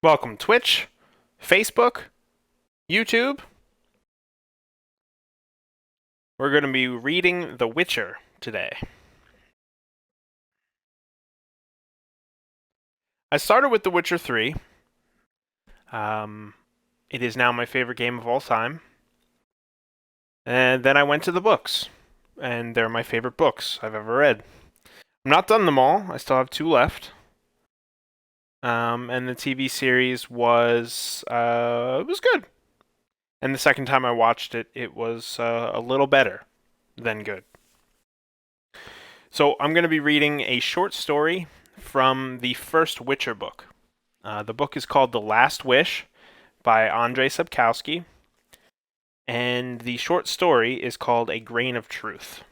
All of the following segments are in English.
Welcome Twitch, Facebook, YouTube. We're going to be reading The Witcher today. I started with The Witcher 3. It is now my favorite game of all time. And then I went to the books, and they're my favorite books I've ever read. I'm not done them all. I still have 2 left. And the TV series was good. And the second time I watched it, it was a little better than good. So I'm going to be reading a short story from the first Witcher book. The book is called The Last Wish by Andrej Sapkowski, and the short story is called A Grain of Truth.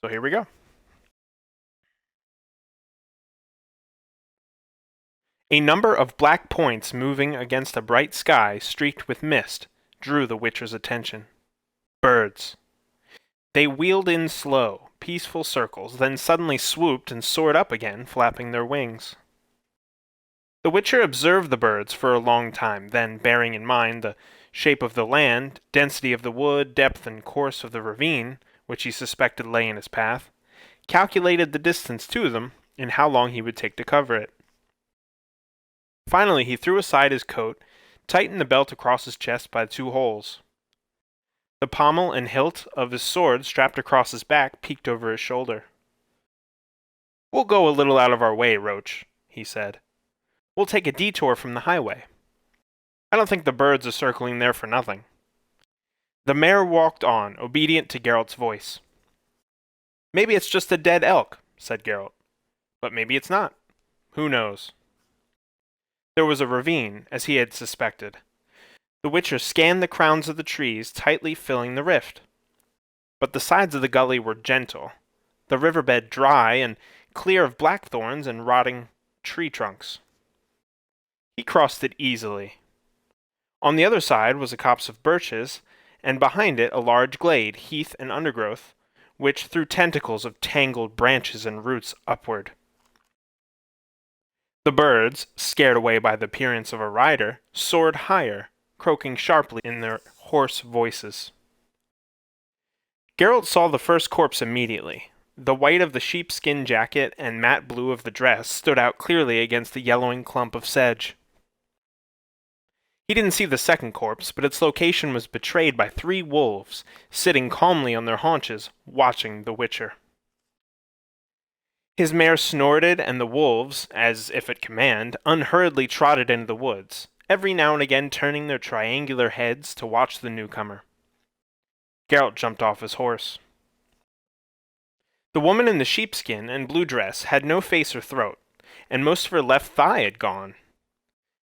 So here we go. A number of black points moving against a bright sky streaked with mist drew the Witcher's attention. Birds. They wheeled in slow, peaceful circles, then suddenly swooped and soared up again, flapping their wings. The Witcher observed the birds for a long time, then, bearing in mind the shape of the land, density of the wood, depth and course of the ravine, which he suspected lay in his path, calculated the distance to them and how long he would take to cover it. Finally, he threw aside his coat, tightened the belt across his chest by 2 holes. The pommel and hilt of his sword strapped across his back peeked over his shoulder. "We'll go a little out of our way, Roach," he said. "We'll take a detour from the highway. I don't think the birds are circling there for nothing." The mare walked on, obedient to Geralt's voice. "Maybe it's just a dead elk," said Geralt. "But maybe it's not. Who knows?" There was a ravine, as he had suspected. The Witcher scanned the crowns of the trees, tightly filling the rift. But the sides of the gully were gentle, the riverbed dry and clear of blackthorns and rotting tree trunks. He crossed it easily. On the other side was a copse of birches, and behind it a large glade, heath and undergrowth, which threw tentacles of tangled branches and roots upward. The birds, scared away by the appearance of a rider, soared higher, croaking sharply in their hoarse voices. Geralt saw the first corpse immediately. The white of the sheepskin jacket and matte blue of the dress stood out clearly against the yellowing clump of sedge. He didn't see the second corpse, but its location was betrayed by 3 wolves, sitting calmly on their haunches, watching the Witcher. His mare snorted, and the wolves, as if at command, unhurriedly trotted into the woods, every now and again turning their triangular heads to watch the newcomer. Geralt jumped off his horse. The woman in the sheepskin and blue dress had no face or throat, and most of her left thigh had gone.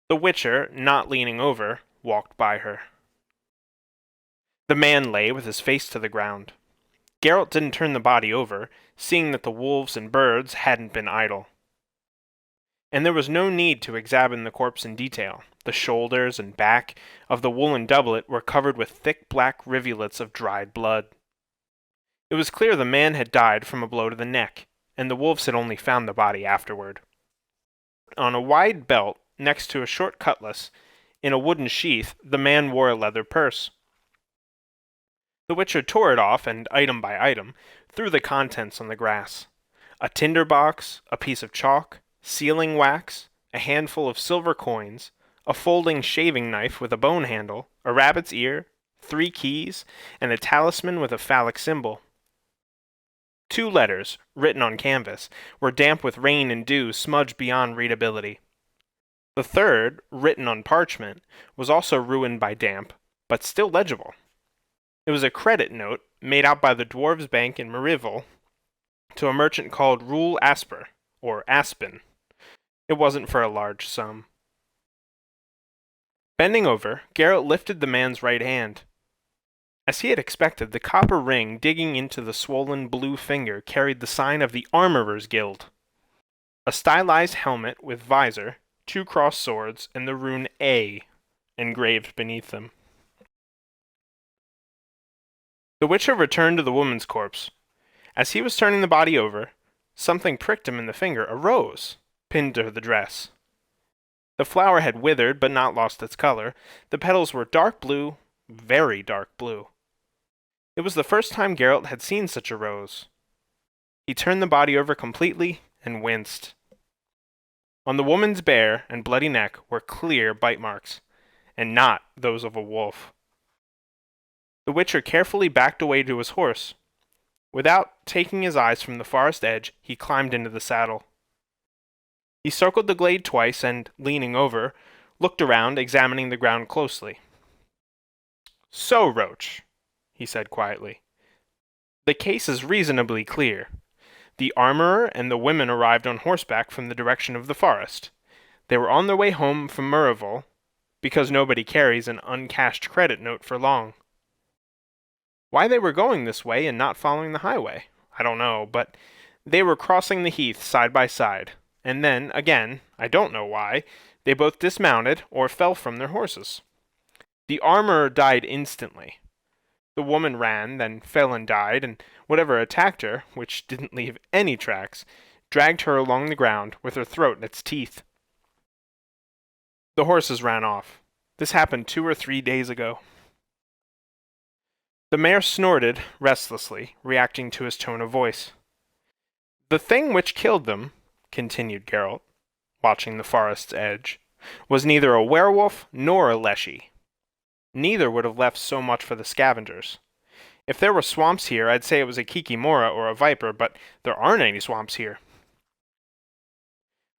The Witcher, not leaning over, walked by her. The man lay with his face to the ground. Geralt didn't turn the body over, seeing that the wolves and birds hadn't been idle. And there was no need to examine the corpse in detail. The shoulders and back of the woolen doublet were covered with thick black rivulets of dried blood. It was clear the man had died from a blow to the neck, and the wolves had only found the body afterward. On a wide belt, next to a short cutlass, in a wooden sheath, the man wore a leather purse. The Witcher tore it off and, item by item, threw the contents on the grass. A tinder box, a piece of chalk, sealing wax, a handful of silver coins, a folding shaving knife with a bone handle, a rabbit's ear, 3 keys, and a talisman with a phallic symbol. 2 letters, written on canvas, were damp with rain and dew smudged beyond readability. The third, written on parchment, was also ruined by damp, but still legible. It was a credit note made out by the Dwarves' Bank in Marival to a merchant called Rule Asper, or Aspen. It wasn't for a large sum. Bending over, Geralt lifted the man's right hand. As he had expected, the copper ring digging into the swollen blue finger carried the sign of the Armorers' Guild. A stylized helmet with visor, 2 crossed swords, and the rune A engraved beneath them. The Witcher returned to the woman's corpse. As he was turning the body over, something pricked him in the finger. A rose, pinned to the dress. The flower had withered but not lost its color. The petals were dark blue, very dark blue. It was the first time Geralt had seen such a rose. He turned the body over completely and winced. On the woman's bare and bloody neck were clear bite marks, and not those of a wolf. The Witcher carefully backed away to his horse. Without taking his eyes from the forest edge, he climbed into the saddle. He circled the glade twice and, leaning over, looked around, examining the ground closely. "So, Roach," he said quietly, "the case is reasonably clear. The armorer and the women arrived on horseback from the direction of the forest. They were on their way home from Murreville, because nobody carries an uncashed credit note for long. Why they were going this way and not following the highway, I don't know, but they were crossing the heath side by side, and then, again, I don't know why, they both dismounted or fell from their horses. The armorer died instantly. The woman ran, then fell and died, and whatever attacked her, which didn't leave any tracks, dragged her along the ground with her throat in its teeth. The horses ran off. This happened 2 or 3 days ago." The mare snorted restlessly, reacting to his tone of voice. "The thing which killed them," continued Geralt, watching the forest's edge, "was neither a werewolf nor a leshy. Neither would have left so much for the scavengers. If there were swamps here, I'd say it was a kikimora or a viper, but there aren't any swamps here."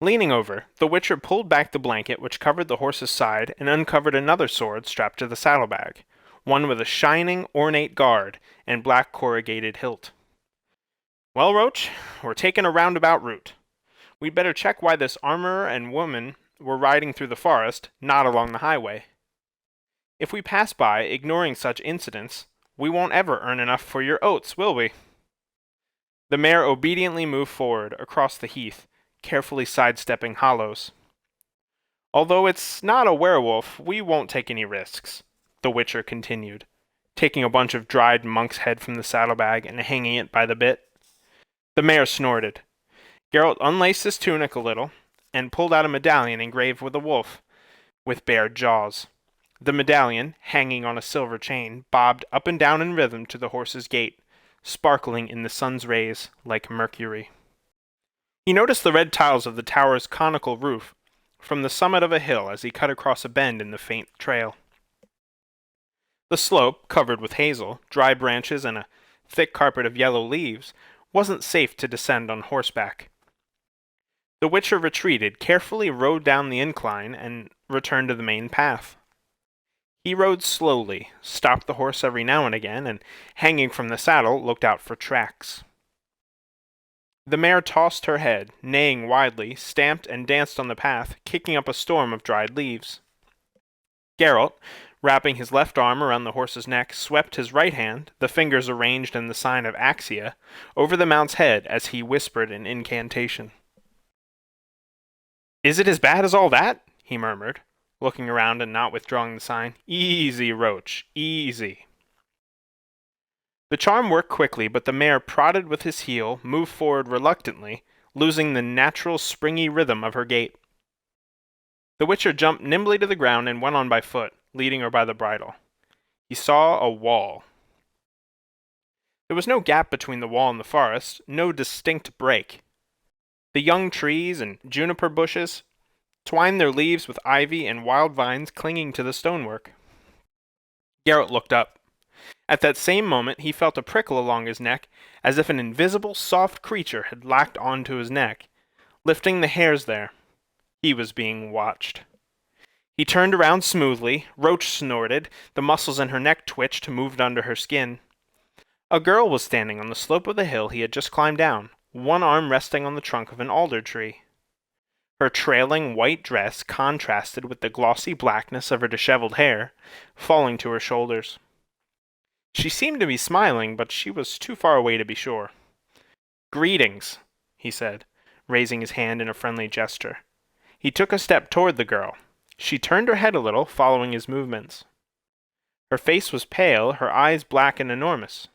Leaning over, the Witcher pulled back the blanket which covered the horse's side and uncovered another sword strapped to the saddlebag, one with a shining, ornate guard and black corrugated hilt. "Well, Roach, we're taking a roundabout route. We'd better check why this armorer and woman were riding through the forest, not along the highway. If we pass by, ignoring such incidents, we won't ever earn enough for your oats, will we?" The mare obediently moved forward across the heath, carefully sidestepping hollows. "Although it's not a werewolf, we won't take any risks," the Witcher continued, taking a bunch of dried monk's head from the saddlebag and hanging it by the bit. The mare snorted. Geralt unlaced his tunic a little, and pulled out a medallion engraved with a wolf, with bared jaws. The medallion, hanging on a silver chain, bobbed up and down in rhythm to the horse's gait, sparkling in the sun's rays like mercury. He noticed the red tiles of the tower's conical roof from the summit of a hill as he cut across a bend in the faint trail. The slope, covered with hazel, dry branches, and a thick carpet of yellow leaves, wasn't safe to descend on horseback. The Witcher retreated, carefully rode down the incline, and returned to the main path. He rode slowly, stopped the horse every now and again, and, hanging from the saddle, looked out for tracks. The mare tossed her head, neighing wildly, stamped and danced on the path, kicking up a storm of dried leaves. Geralt, wrapping his left arm around the horse's neck, swept his right hand, the fingers arranged in the sign of Axia, over the mount's head as he whispered an incantation. "Is it as bad as all that?" he murmured, looking around and not withdrawing the sign. "Easy, Roach, easy." The charm worked quickly, but the mare prodded with his heel, moved forward reluctantly, losing the natural springy rhythm of her gait. The Witcher jumped nimbly to the ground and went on by foot, leading her by the bridle. He saw a wall. There was no gap between the wall and the forest, no distinct break. The young trees and juniper bushes twined their leaves with ivy and wild vines clinging to the stonework. Geralt looked up. At that same moment he felt a prickle along his neck, as if an invisible, soft creature had latched onto his neck, lifting the hairs there. He was being watched. He turned around smoothly, Roach snorted, the muscles in her neck twitched, moved under her skin. A girl was standing on the slope of the hill he had just climbed down, one arm resting on the trunk of an alder tree. Her trailing white dress contrasted with the glossy blackness of her disheveled hair, falling to her shoulders. She seemed to be smiling, but she was too far away to be sure. "Greetings," he said, raising his hand in a friendly gesture. He took a step toward the girl. She turned her head a little, following his movements. Her face was pale, her eyes black and enormous.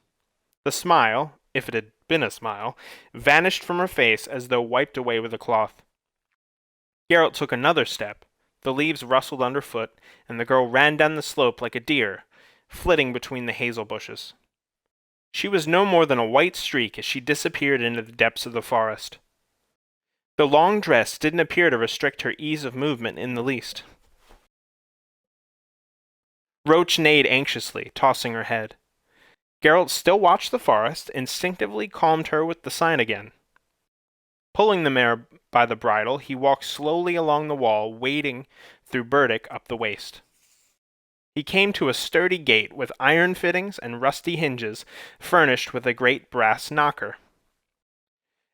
The smile, if it had been a smile, vanished from her face as though wiped away with a cloth. Geralt took another step, The leaves rustled underfoot, and the girl ran down the slope like a deer, flitting between the hazel bushes. She was no more than a white streak as she disappeared into the depths of the forest. The long dress didn't appear to restrict her ease of movement in the least. Roach neighed anxiously, tossing her head. Geralt still watched the forest, instinctively calmed her with the sign again. Pulling the mare by the bridle, he walked slowly along the wall, wading through burdock up the waist. He came to a sturdy gate with iron fittings and rusty hinges, furnished with a great brass knocker.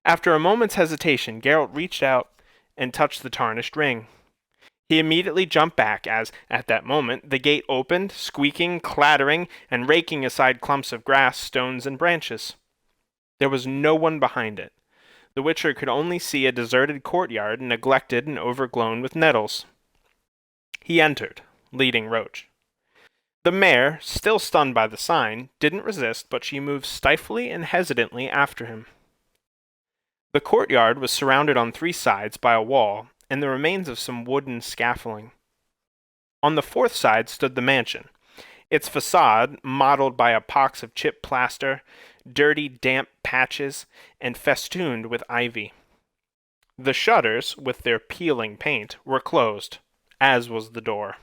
After a moment's hesitation, Geralt reached out and touched the tarnished ring. He immediately jumped back as, at that moment, the gate opened, squeaking, clattering, and raking aside clumps of grass, stones, and branches. There was no one behind it. The Witcher could only see a deserted courtyard, neglected and overgrown with nettles. He entered, leading Roach. The mare, still stunned by the sign, didn't resist, but she moved stiflingly and hesitantly after him. The courtyard was surrounded on 3 sides by a wall, and the remains of some wooden scaffolding. On the 4th side stood the mansion, its facade mottled by a pox of chipped plaster, dirty, damp patches, and festooned with ivy. The shutters, with their peeling paint, were closed, as was the door.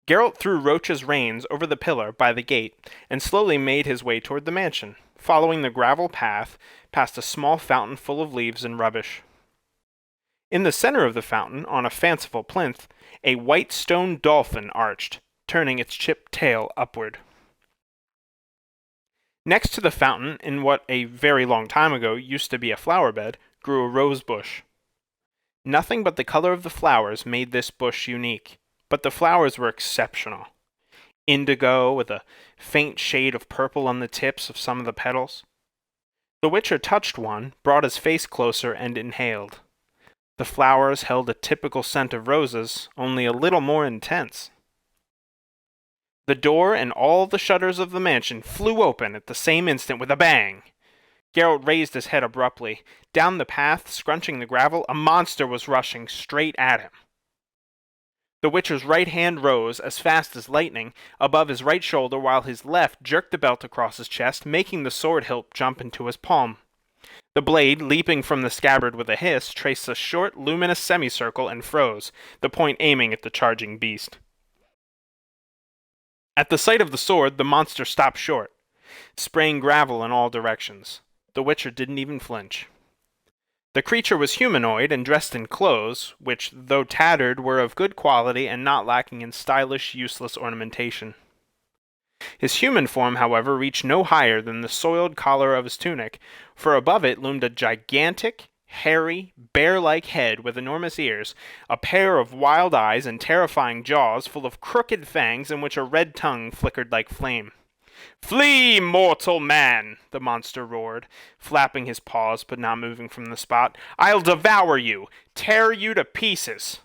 Geralt threw Roach's reins over the pillar by the gate and slowly made his way toward the mansion, following the gravel path past a small fountain full of leaves and rubbish. In the center of the fountain, on a fanciful plinth, a white stone dolphin arched, turning its chipped tail upward. Next to the fountain, in what a very long time ago used to be a flower bed, grew a rose bush. Nothing but the color of the flowers made this bush unique, but the flowers were exceptional. Indigo, with a faint shade of purple on the tips of some of the petals. The Witcher touched one, brought his face closer, and inhaled. The flowers held a typical scent of roses, only a little more intense. The door and all the shutters of the mansion flew open at the same instant with a bang. Geralt raised his head abruptly. Down the path, scrunching the gravel, a monster was rushing straight at him. The Witcher's right hand rose, as fast as lightning, above his right shoulder, while his left jerked the belt across his chest, making the sword hilt jump into his palm. The blade, leaping from the scabbard with a hiss, traced a short, luminous semicircle and froze, the point aiming at the charging beast. At the sight of the sword, the monster stopped short, spraying gravel in all directions. The Witcher didn't even flinch. The creature was humanoid and dressed in clothes, which, though tattered, were of good quality and not lacking in stylish, useless ornamentation. His human form, however, reached no higher than the soiled collar of his tunic, for above it loomed a gigantic, hairy, bear-like head with enormous ears, a pair of wild eyes and terrifying jaws full of crooked fangs in which a red tongue flickered like flame. "Flee, mortal man!" the monster roared, flapping his paws but not moving from the spot. "I'll devour you, tear you to pieces!"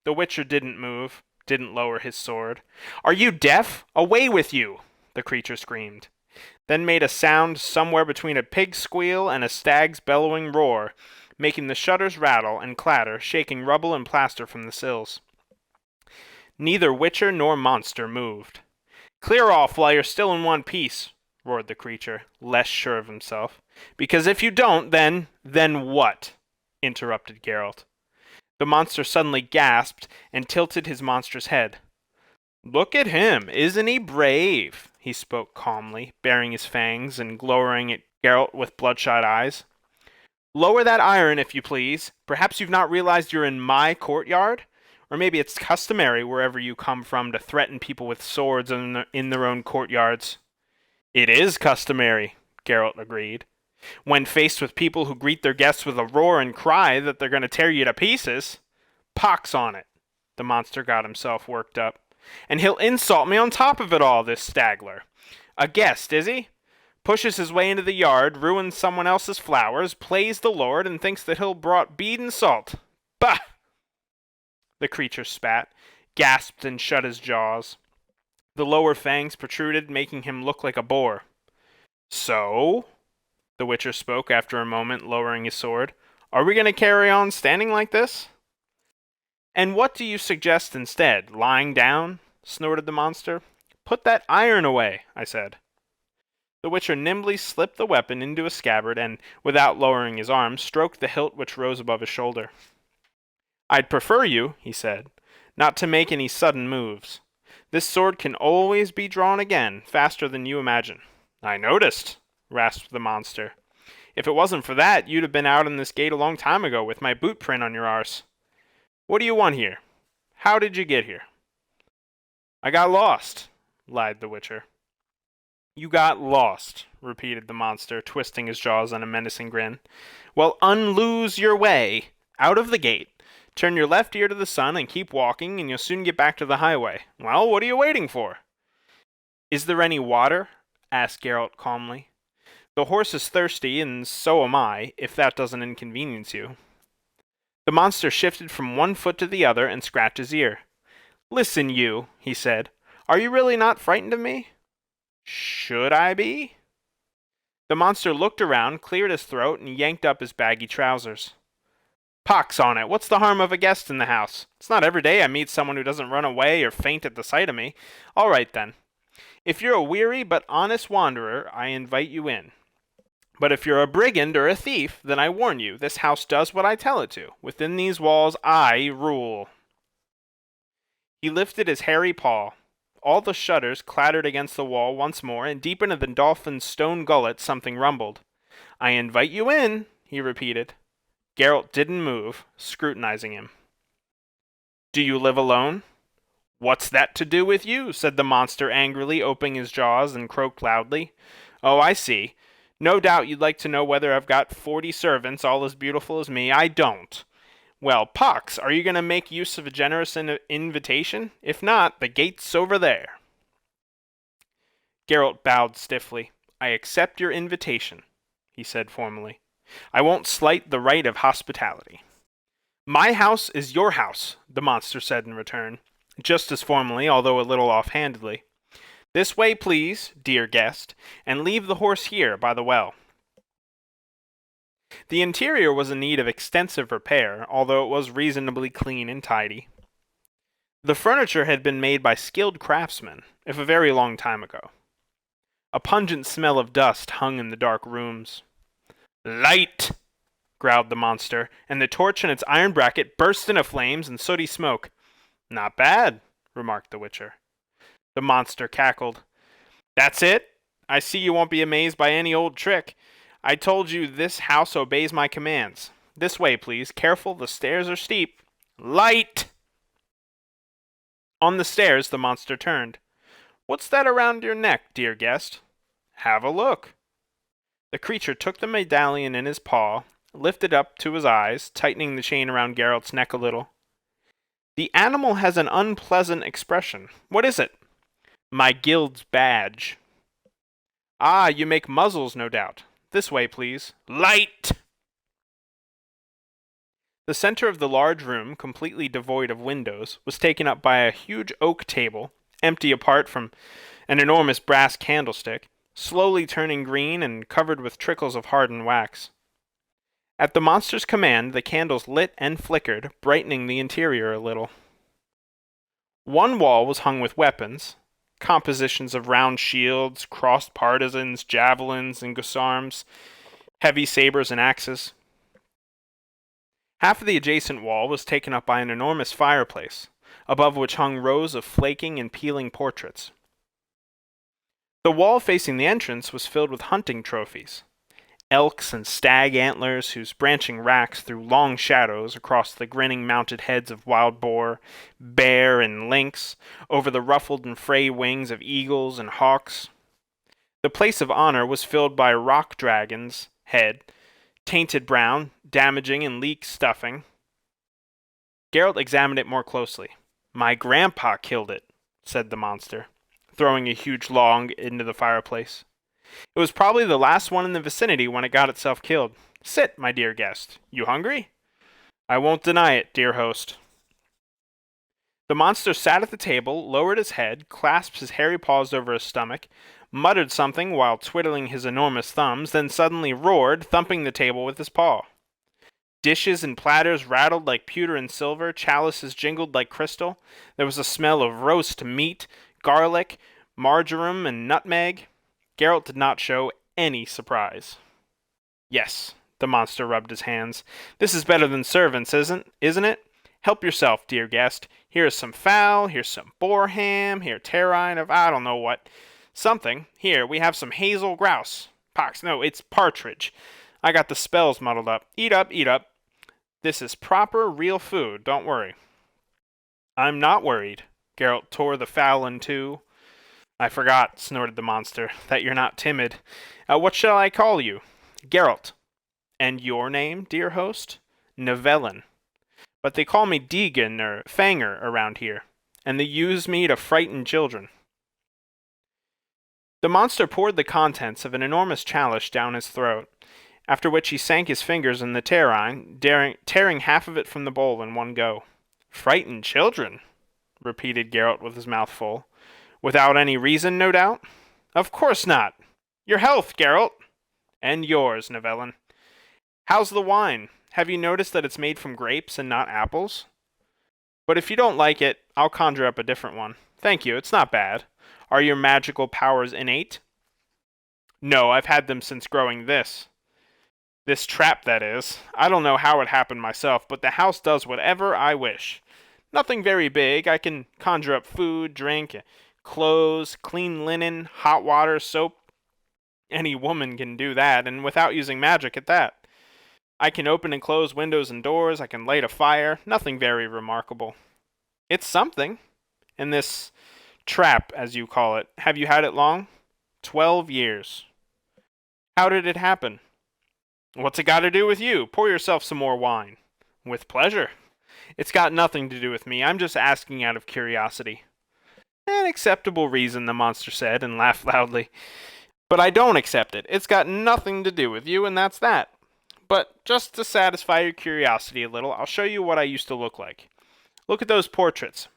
The Witcher didn't move, didn't lower his sword. "Are you deaf? Away with you!" the creature screamed, then made a sound somewhere between a pig's squeal and a stag's bellowing roar, making the shutters rattle and clatter, shaking rubble and plaster from the sills. Neither Witcher nor monster moved. "Clear off while you're still in one piece," roared the creature, less sure of himself. "Because if you don't, then what?" interrupted Geralt. The monster suddenly gasped and tilted his monstrous head. "Look at him, isn't he brave?" he spoke calmly, baring his fangs and glowering at Geralt with bloodshot eyes. "Lower that iron, if you please. Perhaps you've not realized you're in my courtyard? Or maybe it's customary wherever you come from to threaten people with swords in their own courtyards." "It is customary," Geralt agreed. "When faced with people who greet their guests with a roar and cry that they're going to tear you to pieces." "Pox on it!" The monster got himself worked up. "And he'll insult me on top of it all, this Stagler. A guest, is he? Pushes his way into the yard, ruins someone else's flowers, plays the Lord, and thinks that he'll brought bead and salt. Bah!" The creature spat, gasped, and shut his jaws. The lower fangs protruded, making him look like a boar. "So?" the Witcher spoke after a moment, lowering his sword. "Are we going to carry on standing like this?" And what do you suggest instead? Lying down? Snorted the monster. Put that iron away, I said. The Witcher nimbly slipped the weapon into a scabbard and, without lowering his arm, stroked the hilt which rose above his shoulder. I'd prefer you, he said, not to make any sudden moves. This sword can always be drawn again, faster than you imagine. I noticed, rasped the monster. If it wasn't for that, you'd have been out in this gate a long time ago with my boot print on your arse. What do you want here? How did you get here? I got lost, lied the Witcher. You got lost, repeated the monster, twisting his jaws on a menacing grin. Well, unloose your way. Out of the gate. Turn your left ear to the sun and keep walking, and you'll soon get back to the highway. Well, what are you waiting for? Is there any water? Asked Geralt calmly. The horse is thirsty, and so am I, if that doesn't inconvenience you. The monster shifted from one foot to the other and scratched his ear. Listen, you, he said. Are you really not frightened of me? Should I be? The monster looked around, cleared his throat, and yanked up his baggy trousers. Pox on it, what's the harm of a guest in the house? It's not every day I meet someone who doesn't run away or faint at the sight of me. All right, then. If you're a weary but honest wanderer, I invite you in. But if you're a brigand or a thief, then I warn you, this house does what I tell it to. Within these walls, I rule. He lifted his hairy paw. All the shutters clattered against the wall once more, and deep into the dolphin's stone gullet something rumbled. I invite you in, he repeated. Geralt didn't move, scrutinizing him. Do you live alone? What's that to do with you? Said the monster angrily, opening his jaws and croaked loudly. Oh, I see. No doubt you'd like to know whether I've got 40 servants all as beautiful as me. I don't. Well, Pox, are you going to make use of a generous invitation? If not, the gate's over there. Geralt bowed stiffly. I accept your invitation, he said formally. I won't slight the right of hospitality. My house is your house, the monster said in return, just as formally, although a little offhandedly. This way, please, dear guest, and leave the horse here by the well. The interior was in need of extensive repair, although it was reasonably clean and tidy. The furniture had been made by skilled craftsmen, if a very long time ago. A pungent smell of dust hung in the dark rooms. Light! Growled the monster, and the torch in its iron bracket burst into flames and sooty smoke. Not bad, remarked the Witcher. The monster cackled. That's it? I see you won't be amazed by any old trick. I told you this house obeys my commands. This way, please. Careful, the stairs are steep. Light! On the stairs, the monster turned. What's that around your neck, dear guest? Have a look. The creature took the medallion in his paw, lifted up to his eyes, tightening the chain around Geralt's neck a little. The animal has an unpleasant expression. What is it? My guild's badge. Ah, you make muzzles, no doubt. This way, please. Light! The center of the large room, completely devoid of windows, was taken up by a huge oak table, empty apart from an enormous brass candlestick, slowly turning green and covered with trickles of hardened wax. At the monster's command, the candles lit and flickered, brightening the interior a little. One wall was hung with weapons, compositions of round shields, crossed partisans, javelins, and guisarmes, heavy sabers and axes. Half of the adjacent wall was taken up by an enormous fireplace, above which hung rows of flaking and peeling portraits. The wall facing the entrance was filled with hunting trophies, elks and stag antlers whose branching racks threw long shadows across the grinning mounted heads of wild boar, bear, and lynx, over the ruffled and frayed wings of eagles and hawks. The place of honor was filled by rock dragon's head, tainted brown, damaging and leak stuffing. Geralt examined it more closely. My grandpa killed it, said the monster, throwing a huge log into the fireplace. It was probably the last one in the vicinity when it got itself killed. Sit, my dear guest. You hungry? I won't deny it, dear host. The monster sat at the table, lowered his head, clasped his hairy paws over his stomach, muttered something while twiddling his enormous thumbs, then suddenly roared, thumping the table with his paw. Dishes and platters rattled like pewter and silver, chalices jingled like crystal. There was a smell of roast meat, garlic, marjoram, and nutmeg. Geralt did not show any surprise. Yes, the monster rubbed his hands. This is better than servants, isn't it? Help yourself, dear guest. Here is some fowl, here's some boar ham, here terrine of I don't know what. Something. Here, we have some hazel grouse. Pox, no, it's partridge. I got the spells muddled up. Eat up, eat up. This is proper, real food, don't worry. I'm not worried. Geralt tore the fowl in two. I forgot, snorted the monster, that you're not timid. What shall I call you? Geralt. And your name, dear host? Nivellen. But they call me Deegan or Fanger around here, and they use me to frighten children. The monster poured the contents of an enormous chalice down his throat, after which he sank his fingers in the terrine, tearing half of it from the bowl in one go. Frighten children, repeated Geralt with his mouth full. Without any reason, no doubt? Of course not. Your health, Geralt. And yours, Nivellen. How's the wine? Have you noticed that it's made from grapes and not apples? But if you don't like it, I'll conjure up a different one. Thank you, it's not bad. Are your magical powers innate? No, I've had them since growing this. This trap, that is. I don't know how it happened myself, but the house does whatever I wish. Nothing very big. I can conjure up food, drink, clothes, clean linen, hot water, soap. Any woman can do that, and without using magic at that. I can open and close windows and doors. I can light a fire. Nothing very remarkable. It's something. And this trap, as you call it, have you had it long? 12 years. How did it happen? What's it got to do with you? Pour yourself some more wine. With pleasure. It's got nothing to do with me. I'm just asking out of curiosity. An acceptable reason, the monster said, and laughed loudly. But I don't accept it. It's got nothing to do with you, and that's that. But just to satisfy your curiosity a little, I'll show you what I used to look like. Look at those portraits.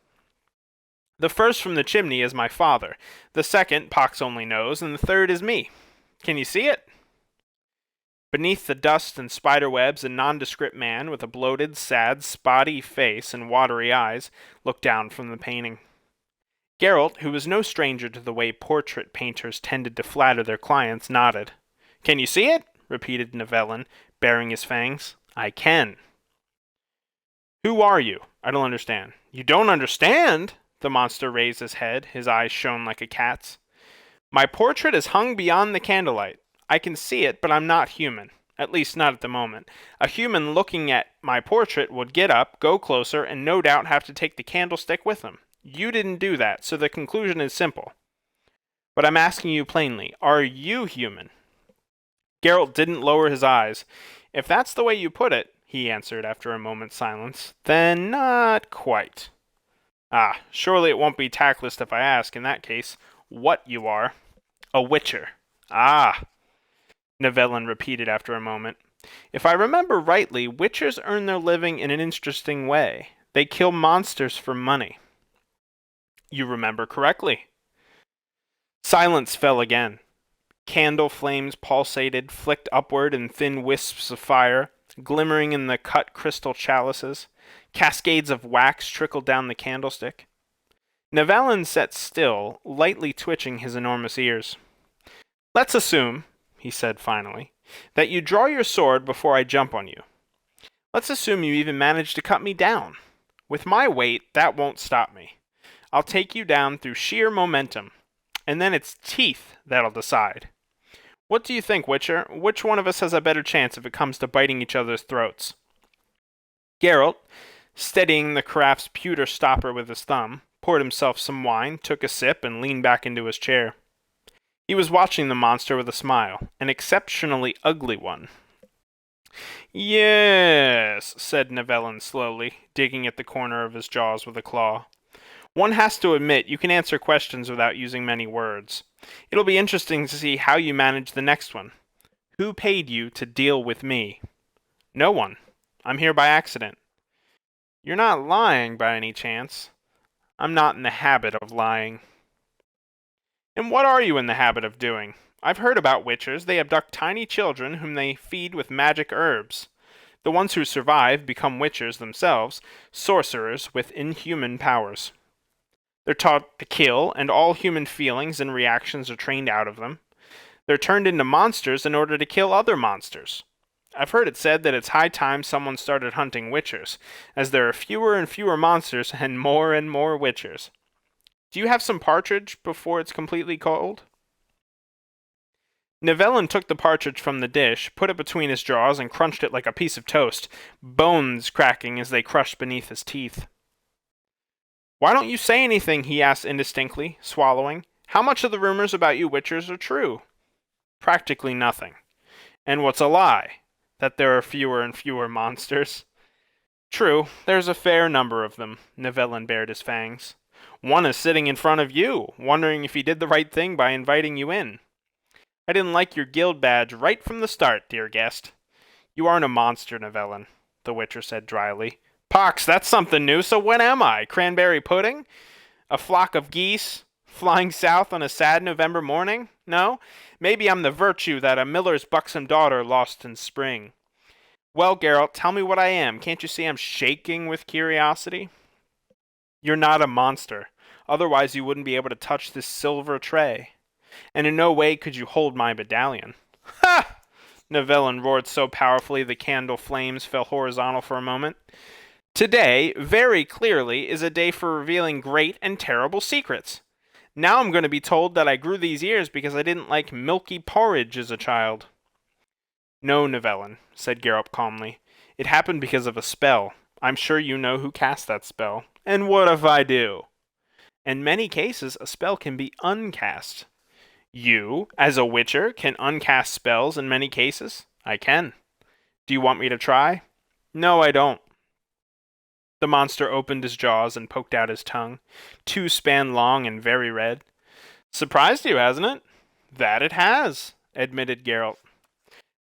The first from the chimney is my father. The second, Pox only knows, and the third is me. Can you see it? Beneath the dust and spider webs, a nondescript man with a bloated, sad, spotty face and watery eyes looked down from the painting. Geralt, who was no stranger to the way portrait painters tended to flatter their clients, nodded. Can you see it? Repeated Nivellen, baring his fangs. I can. Who are you? I don't understand. You don't understand? The monster raised his head. His eyes shone like a cat's. My portrait is hung beyond the candlelight. I can see it, but I'm not human. At least not at the moment. A human looking at my portrait would get up, go closer, and no doubt have to take the candlestick with him. You didn't do that, so the conclusion is simple. But I'm asking you plainly, are you human? Geralt didn't lower his eyes. If that's the way you put it, he answered after a moment's silence, then not quite. Ah, surely it won't be tactless if I ask, in that case, what you are. A witcher. Ah, Nivellen repeated after a moment. If I remember rightly, witchers earn their living in an interesting way. They kill monsters for money. You remember correctly. Silence fell again. Candle flames pulsated, flicked upward in thin wisps of fire, glimmering in the cut crystal chalices. Cascades of wax trickled down the candlestick. Nivellen sat still, lightly twitching his enormous ears. Let's assume, he said finally, that you draw your sword before I jump on you. Let's assume you even manage to cut me down. With my weight, that won't stop me. I'll take you down through sheer momentum, and then it's teeth that'll decide. What do you think, Witcher? Which one of us has a better chance if it comes to biting each other's throats? Geralt, steadying the caraffe's pewter stopper with his thumb, poured himself some wine, took a sip, and leaned back into his chair. He was watching the monster with a smile, an exceptionally ugly one. Yes, said Nivellen slowly, digging at the corner of his jaws with a claw. One has to admit you can answer questions without using many words. It'll be interesting to see how you manage the next one. Who paid you to deal with me? No one. I'm here by accident. You're not lying by any chance. I'm not in the habit of lying. And what are you in the habit of doing? I've heard about witchers. They abduct tiny children whom they feed with magic herbs. The ones who survive become witchers themselves, sorcerers with inhuman powers. They're taught to kill, and all human feelings and reactions are trained out of them. They're turned into monsters in order to kill other monsters. I've heard it said that it's high time someone started hunting witchers, as there are fewer and fewer monsters and more witchers. Do you have some partridge before it's completely cold? Nevellin took the partridge from the dish, put it between his jaws, and crunched it like a piece of toast, bones cracking as they crushed beneath his teeth. Why don't you say anything? He asked indistinctly, swallowing. How much of the rumors about you witchers are true? Practically nothing. And what's a lie? That there are fewer and fewer monsters. True, there's a fair number of them. Nevellin bared his fangs. One is sitting in front of you, wondering if he did the right thing by inviting you in. I didn't like your guild badge right from the start, dear guest. You aren't a monster, Nevellin, the Witcher said dryly. Pox, that's something new, so what am I? Cranberry pudding? A flock of geese? Flying south on a sad November morning? No? Maybe I'm the virtue that a miller's buxom daughter lost in spring. Well, Geralt, tell me what I am. Can't you see I'm shaking with curiosity? You're not a monster. Otherwise you wouldn't be able to touch this silver tray. And in no way could you hold my medallion. Ha! Nevellin roared so powerfully the candle flames fell horizontal for a moment. Today, very clearly, is a day for revealing great and terrible secrets. Now I'm going to be told that I grew these ears because I didn't like milky porridge as a child. No, Nevellin, said Geralt calmly. It happened because of a spell. I'm sure you know who cast that spell. And what if I do? In many cases, a spell can be uncast. You, as a witcher, can uncast spells in many cases? I can. Do you want me to try? No, I don't. The monster opened his jaws and poked out his tongue, 2 span long and very red. Surprised you, hasn't it? That it has, admitted Geralt.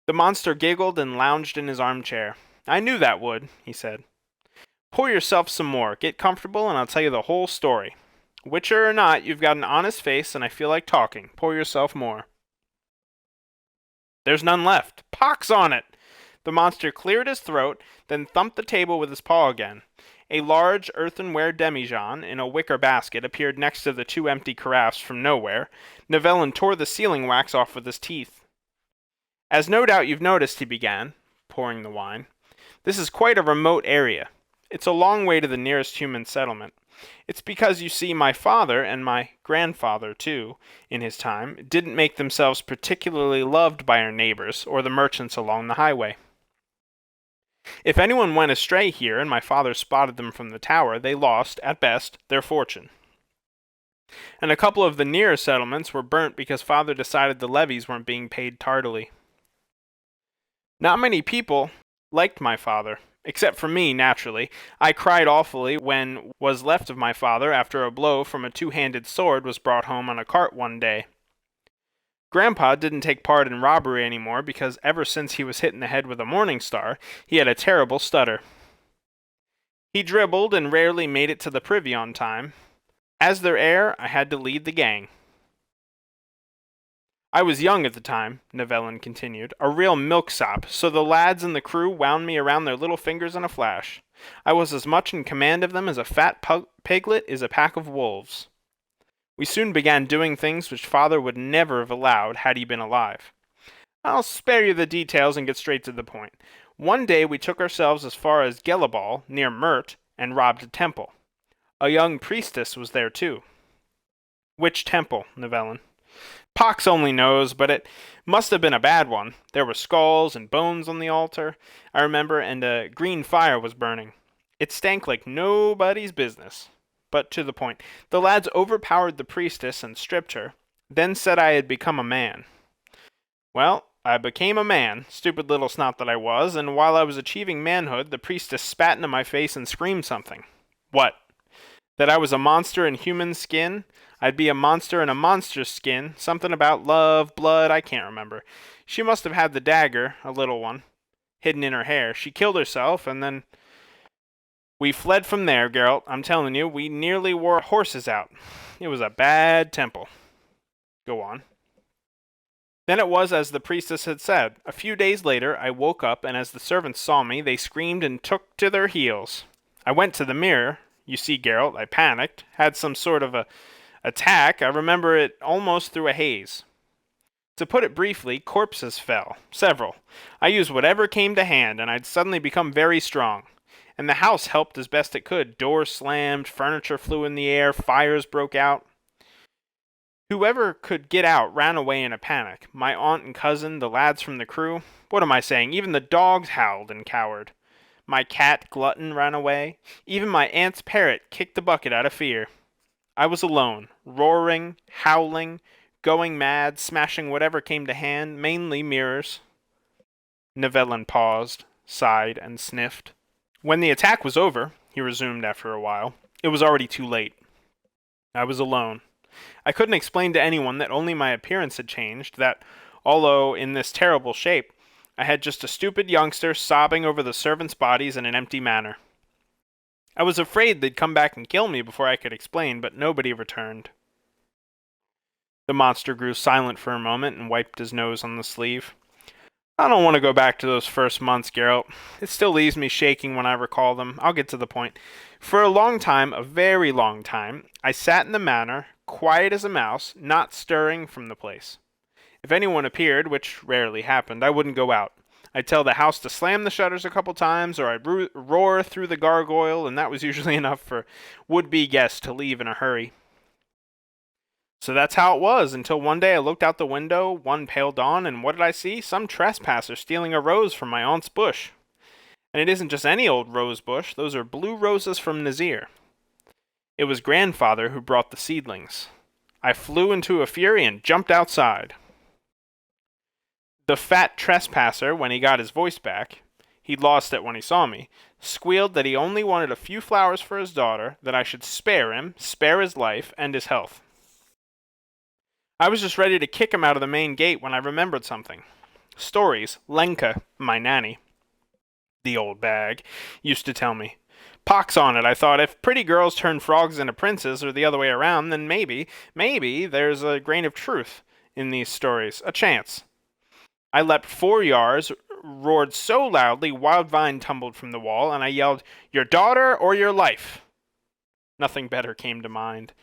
The monster giggled and lounged in his armchair. I knew that would, he said. Pour yourself some more, get comfortable, and I'll tell you the whole story. Witcher or not, you've got an honest face, and I feel like talking. Pour yourself more. There's none left. Pox on it! The monster cleared his throat, then thumped the table with his paw again. A large earthenware demijohn in a wicker basket appeared next to the 2 empty carafes from nowhere. Nevellin tore the sealing wax off with his teeth. As no doubt you've noticed, he began, pouring the wine, this is quite a remote area. It's a long way to the nearest human settlement. It's because, you see, my father, and my grandfather, too, in his time, didn't make themselves particularly loved by our neighbors or the merchants along the highway. If anyone went astray here and my father spotted them from the tower, they lost, at best, their fortune. And a couple of the nearer settlements were burnt because father decided the levies weren't being paid tardily. Not many people liked my father, except for me, naturally. I cried awfully when was left of my father after a blow from a 2-handed sword was brought home on a cart one day. Grandpa didn't take part in robbery anymore because ever since he was hit in the head with a morning star, he had a terrible stutter. He dribbled and rarely made it to the privy on time. As their heir, I had to lead the gang. I was young at the time, Nevellin continued, a real milksop, so the lads in the crew wound me around their little fingers in a flash. I was as much in command of them as a fat piglet is a pack of wolves. We soon began doing things which father would never have allowed had he been alive. I'll spare you the details and get straight to the point. One day we took ourselves as far as Gelabal, near Mert, and robbed a temple. A young priestess was there too. Which temple, Nevellin? Pox only knows, but it must have been a bad one. There were skulls and bones on the altar, I remember, and a green fire was burning. It stank like nobody's business. But to the point, the lads overpowered the priestess and stripped her, then said I had become a man. Well, I became a man, stupid little snot that I was, and while I was achieving manhood, the priestess spat into my face and screamed something. What? That I was a monster in human skin? I'd be a monster in a monster's skin. Something about love, blood, I can't remember. She must have had the dagger, a little one, hidden in her hair. She killed herself, and then we fled from there, Geralt. I'm telling you, we nearly wore horses out. It was a bad temple. Go on. Then it was as the priestess had said. A few days later, I woke up, and as the servants saw me, they screamed and took to their heels. I went to the mirror. You see, Geralt, I panicked, had some sort of a attack. I remember it almost through a haze. To put it briefly, corpses fell. Several. I used whatever came to hand, and I'd suddenly become very strong. And the house helped as best it could. Doors slammed, furniture flew in the air, fires broke out. Whoever could get out ran away in a panic. My aunt and cousin, the lads from the crew. What am I saying? Even the dogs howled and cowered. My cat, Glutton, ran away. Even my aunt's parrot kicked the bucket out of fear. I was alone, roaring, howling, going mad, smashing whatever came to hand, mainly mirrors. Nivellen paused, sighed, and sniffed. When the attack was over, he resumed after a while, it was already too late. I was alone. I couldn't explain to anyone that only my appearance had changed, that, although in this terrible shape, I had just a stupid youngster sobbing over the servants' bodies in an empty manor. I was afraid they'd come back and kill me before I could explain, but nobody returned. The monster grew silent for a moment and wiped his nose on the sleeve. I don't want to go back to those first months, Geralt. It still leaves me shaking when I recall them. I'll get to the point. For a long time, a very long time, I sat in the manor, quiet as a mouse, not stirring from the place. If anyone appeared, which rarely happened, I wouldn't go out. I'd tell the house to slam the shutters a couple times, or I'd roar through the gargoyle, and that was usually enough for would-be guests to leave in a hurry. So that's how it was, until one day I looked out the window, one pale dawn, and what did I see? Some trespasser stealing a rose from my aunt's bush. And it isn't just any old rose bush, those are blue roses from Nazir. It was grandfather who brought the seedlings. I flew into a fury and jumped outside. The fat trespasser, when he got his voice back, he'd lost it when he saw me, squealed that he only wanted a few flowers for his daughter, that I should spare him, spare his life, and his health. I was just ready to kick him out of the main gate when I remembered something. Stories, Lenka, my nanny, the old bag, used to tell me. Pox on it, I thought, if pretty girls turn frogs into princes, or the other way around, then maybe there's a grain of truth in these stories, a chance. I leapt 4 yards, roared so loudly Wildvine tumbled from the wall, and I yelled, "Your daughter or your life!" Nothing better came to mind.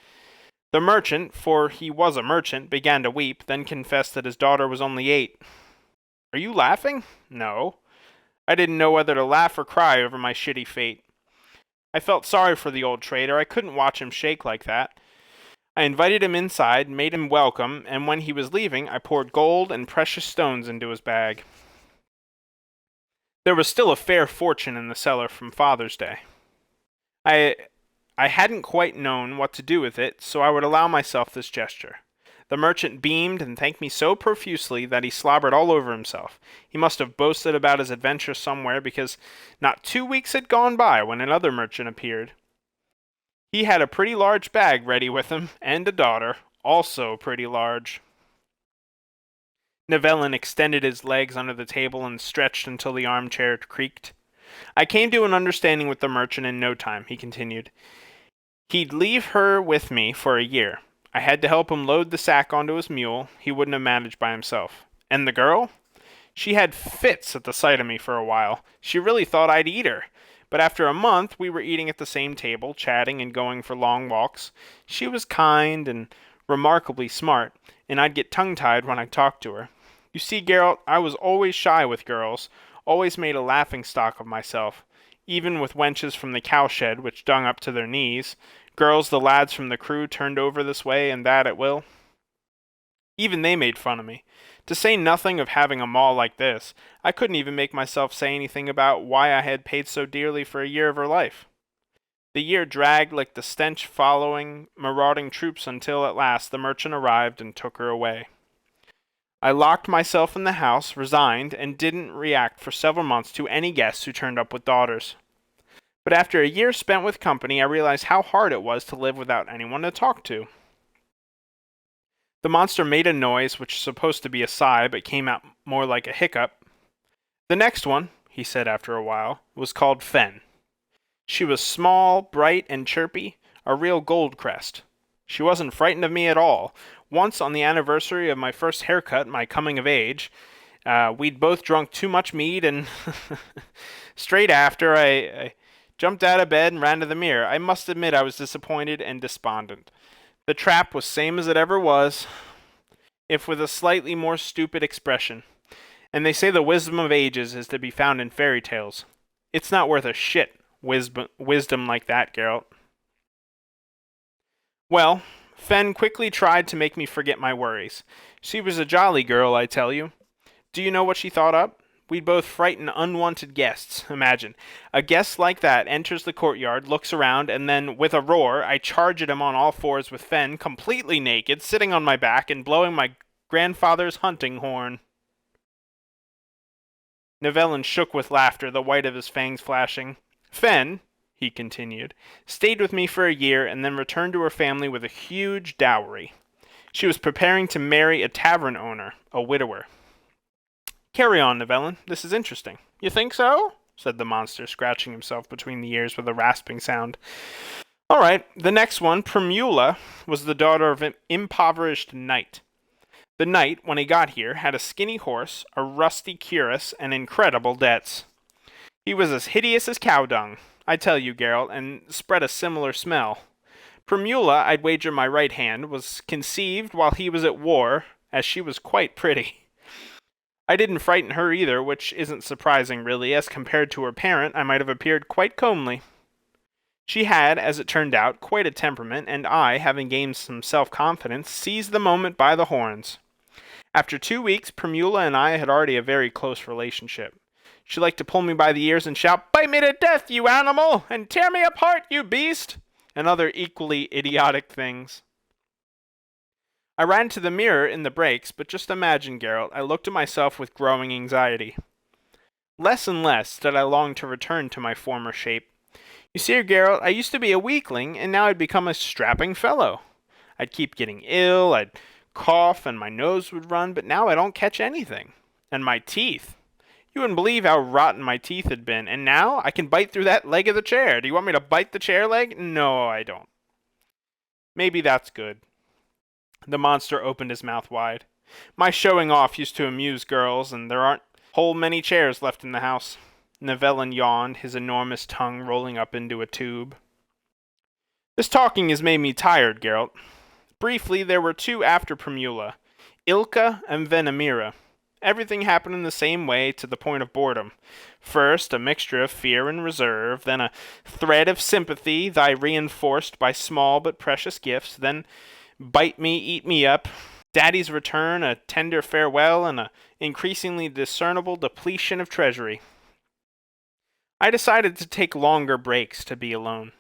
The merchant, for he was a merchant, began to weep, then confessed that his daughter was only 8. Are you laughing? No. I didn't know whether to laugh or cry over my shitty fate. I felt sorry for the old traitor. I couldn't watch him shake like that. I invited him inside, made him welcome, and when he was leaving, I poured gold and precious stones into his bag. There was still a fair fortune in the cellar from Father's Day. I hadn't quite known what to do with it, so I would allow myself this gesture. The merchant beamed and thanked me so profusely that he slobbered all over himself. He must have boasted about his adventure somewhere, because not 2 weeks had gone by when another merchant appeared. He had a pretty large bag ready with him, and a daughter, also pretty large. Nivellen extended his legs under the table and stretched until the armchair creaked. I came to an understanding with the merchant in no time, he continued. He'd leave her with me for a year. I had to help him load the sack onto his mule. He wouldn't have managed by himself. And the girl? She had fits at the sight of me for a while. She really thought I'd eat her. But after a month, we were eating at the same table, chatting and going for long walks. She was kind and remarkably smart, and I'd get tongue-tied when I talked to her. You see, Geralt, I was always shy with girls, always made a laughing-stock of myself, even with wenches from the cowshed which dung up to their knees, girls the lads from the crew turned over this way and that at will. Even they made fun of me. To say nothing of having a maul like this, I couldn't even make myself say anything about why I had paid so dearly for a year of her life. The year dragged like the stench following marauding troops until at last the merchant arrived and took her away. I locked myself in the house, resigned, and didn't react for several months to any guests who turned up with daughters. But after a year spent with company, I realized how hard it was to live without anyone to talk to. The monster made a noise which was supposed to be a sigh, but came out more like a hiccup. The next one, he said after a while, was called Fen. She was small, bright, and chirpy, a real gold crest. She wasn't frightened of me at all. Once on the anniversary of my first haircut, my coming of age, we'd both drunk too much mead, and straight after, I jumped out of bed and ran to the mirror. I must admit I was disappointed and despondent. The trap was same as it ever was, if with a slightly more stupid expression. And they say the wisdom of ages is to be found in fairy tales. It's not worth a shit, wisdom like that, Geralt. Well, Fen quickly tried to make me forget my worries. She was a jolly girl, I tell you. Do you know what she thought up? We'd both frighten unwanted guests. Imagine. A guest like that enters the courtyard, looks around, and then, with a roar, I charge at him on all fours with Fen, completely naked, sitting on my back and blowing my grandfather's hunting horn. Nivellen shook with laughter, the white of his fangs flashing. Fen, he continued, stayed with me for a year and then returned to her family with a huge dowry. She was preparing to marry a tavern owner, a widower. Carry on, Nivellen. This is interesting. You think so? Said the monster, scratching himself between the ears with a rasping sound. All right, the next one, Primula, was the daughter of an impoverished knight. The knight, when he got here, had a skinny horse, a rusty cuirass, and incredible debts. He was as hideous as cow dung, I tell you, Geralt, and spread a similar smell. Primula, I'd wager my right hand, was conceived while he was at war, as she was quite pretty. I didn't frighten her either, which isn't surprising, really, as compared to her parent, I might have appeared quite comely. She had, as it turned out, quite a temperament, and I, having gained some self-confidence, seized the moment by the horns. After 2 weeks, Primula and I had already a very close relationship. She liked to pull me by the ears and shout, "Bite me to death, you animal! And tear me apart, you beast!" and other equally idiotic things. I ran to the mirror in the breaks, but just imagine, Geralt, I looked at myself with growing anxiety. Less and less did I long to return to my former shape. You see, Geralt, I used to be a weakling, and now I'd become a strapping fellow. I'd keep getting ill, I'd cough, and my nose would run, but now I don't catch anything. And my teeth. You wouldn't believe how rotten my teeth had been, and now I can bite through that leg of the chair. Do you want me to bite the chair leg? No, I don't. Maybe that's good. The monster opened his mouth wide. My showing off used to amuse girls, and there aren't whole many chairs left in the house. Nivellen yawned, his enormous tongue rolling up into a tube. This talking has made me tired, Geralt. Briefly, there were two after Primula, Ilka and Venamira. Everything happened in the same way to the point of boredom. First, a mixture of fear and reserve, then a thread of sympathy, thy reinforced by small but precious gifts, then bite me, eat me up, Daddy's return, a tender farewell, and a increasingly discernible depletion of treasury. I decided to take longer breaks to be alone.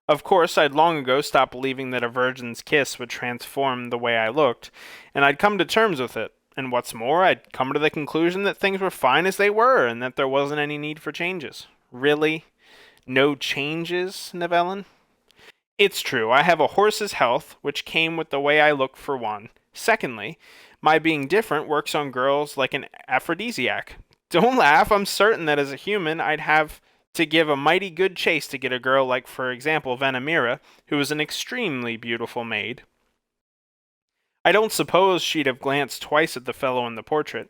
Of course, I'd long ago stopped believing that a virgin's kiss would transform the way I looked, and I'd come to terms with it. And what's more, I'd come to the conclusion that things were fine as they were, and that there wasn't any need for changes. Really? No changes, Nivellen? It's true, I have a horse's health, which came with the way I look for one. Secondly, my being different works on girls like an aphrodisiac. Don't laugh, I'm certain that as a human, I'd have to give a mighty good chase to get a girl like, for example, Venamira, who is an extremely beautiful maid. I don't suppose she'd have glanced twice at the fellow in the portrait.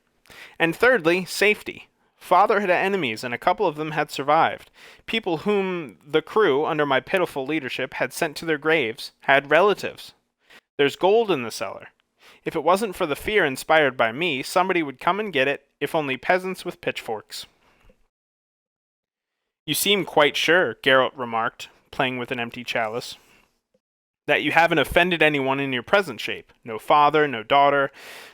And thirdly, safety. Father had enemies, and a couple of them had survived. People whom the crew, under my pitiful leadership, had sent to their graves, had relatives. There's gold in the cellar. If it wasn't for the fear inspired by me, somebody would come and get it, if only peasants with pitchforks. You seem quite sure, Geralt remarked, playing with an empty chalice, that you haven't offended anyone in your present shape. No father, no daughter,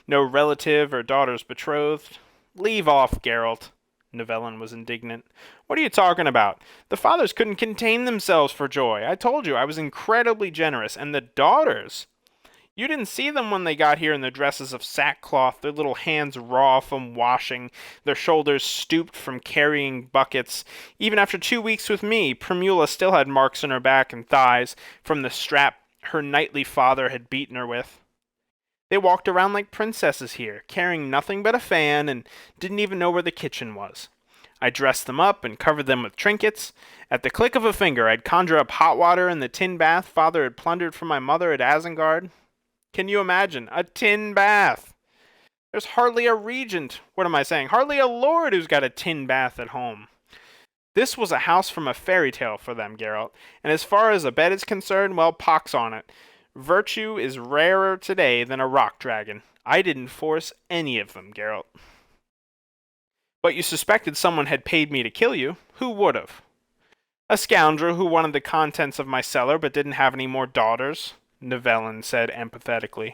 no relative or daughter's betrothed. Leave off, Geralt. Nivellen was indignant. What are you talking about? The fathers couldn't contain themselves for joy. I told you I was incredibly generous. And the daughters? You didn't see them when they got here in their dresses of sackcloth, their little hands raw from washing, their shoulders stooped from carrying buckets. Even after 2 weeks with me, Primula still had marks on her back and thighs from the strap her knightly father had beaten her with. They walked around like princesses here, carrying nothing but a fan, and didn't even know where the kitchen was. I dressed them up and covered them with trinkets. At the click of a finger, I'd conjure up hot water in the tin bath Father had plundered from my mother at Isengard. Can you imagine? A tin bath! There's hardly a regent, what am I saying? Hardly a lord who's got a tin bath at home. This was a house from a fairy tale for them, Geralt, and as far as a bed is concerned, well, pox on it. Virtue is rarer today than a rock dragon. I didn't force any of them, Geralt. But you suspected someone had paid me to kill you. Who would have? A scoundrel who wanted the contents of my cellar but didn't have any more daughters, Nivellen said empathetically.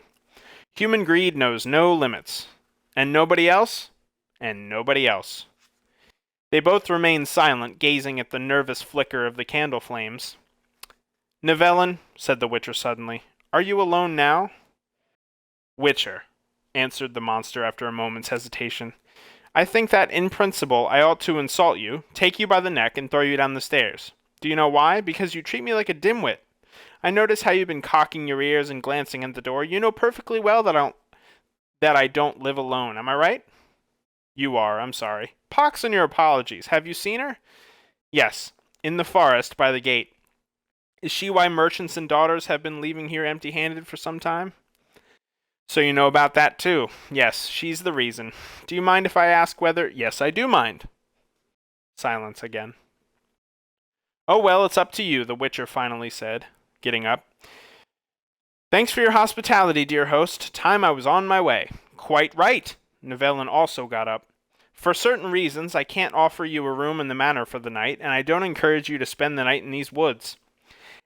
Human greed knows no limits. And nobody else? And nobody else. They both remained silent, gazing at the nervous flicker of the candle flames. Nivellen, said the Witcher suddenly, are you alone now? Witcher, answered the monster after a moment's hesitation. I think that, in principle, I ought to insult you, take you by the neck, and throw you down the stairs. Do you know why? Because you treat me like a dimwit. I notice how you've been cocking your ears and glancing at the door. You know perfectly well that I don't live alone. Am I right? You are, I'm sorry. Pox on your apologies. Have you seen her? Yes, in the forest by the gate. Is she why merchants and daughters have been leaving here empty-handed for some time? So you know about that too. Yes, she's the reason. Do you mind if I ask whether... Yes, I do mind. Silence again. Oh well, it's up to you, the Witcher finally said, getting up. Thanks for your hospitality, dear host. Time I was on my way. Quite right. Nivellen also got up. For certain reasons, I can't offer you a room in the manor for the night, and I don't encourage you to spend the night in these woods.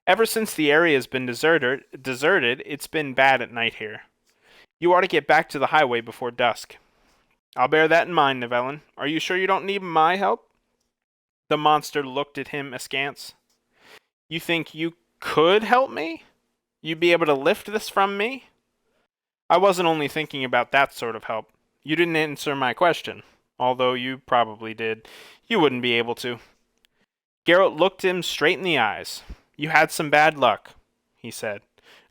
Ever since the area has been deserted, it's been bad at night here. You ought to get back to the highway before dusk. I'll bear that in mind, Nivellen. Are you sure you don't need my help? The monster looked at him askance. You think you could help me? You'd be able to lift this from me? I wasn't only thinking about that sort of help. You didn't answer my question, although you probably did. You wouldn't be able to. Geralt looked him straight in the eyes. You had some bad luck, he said.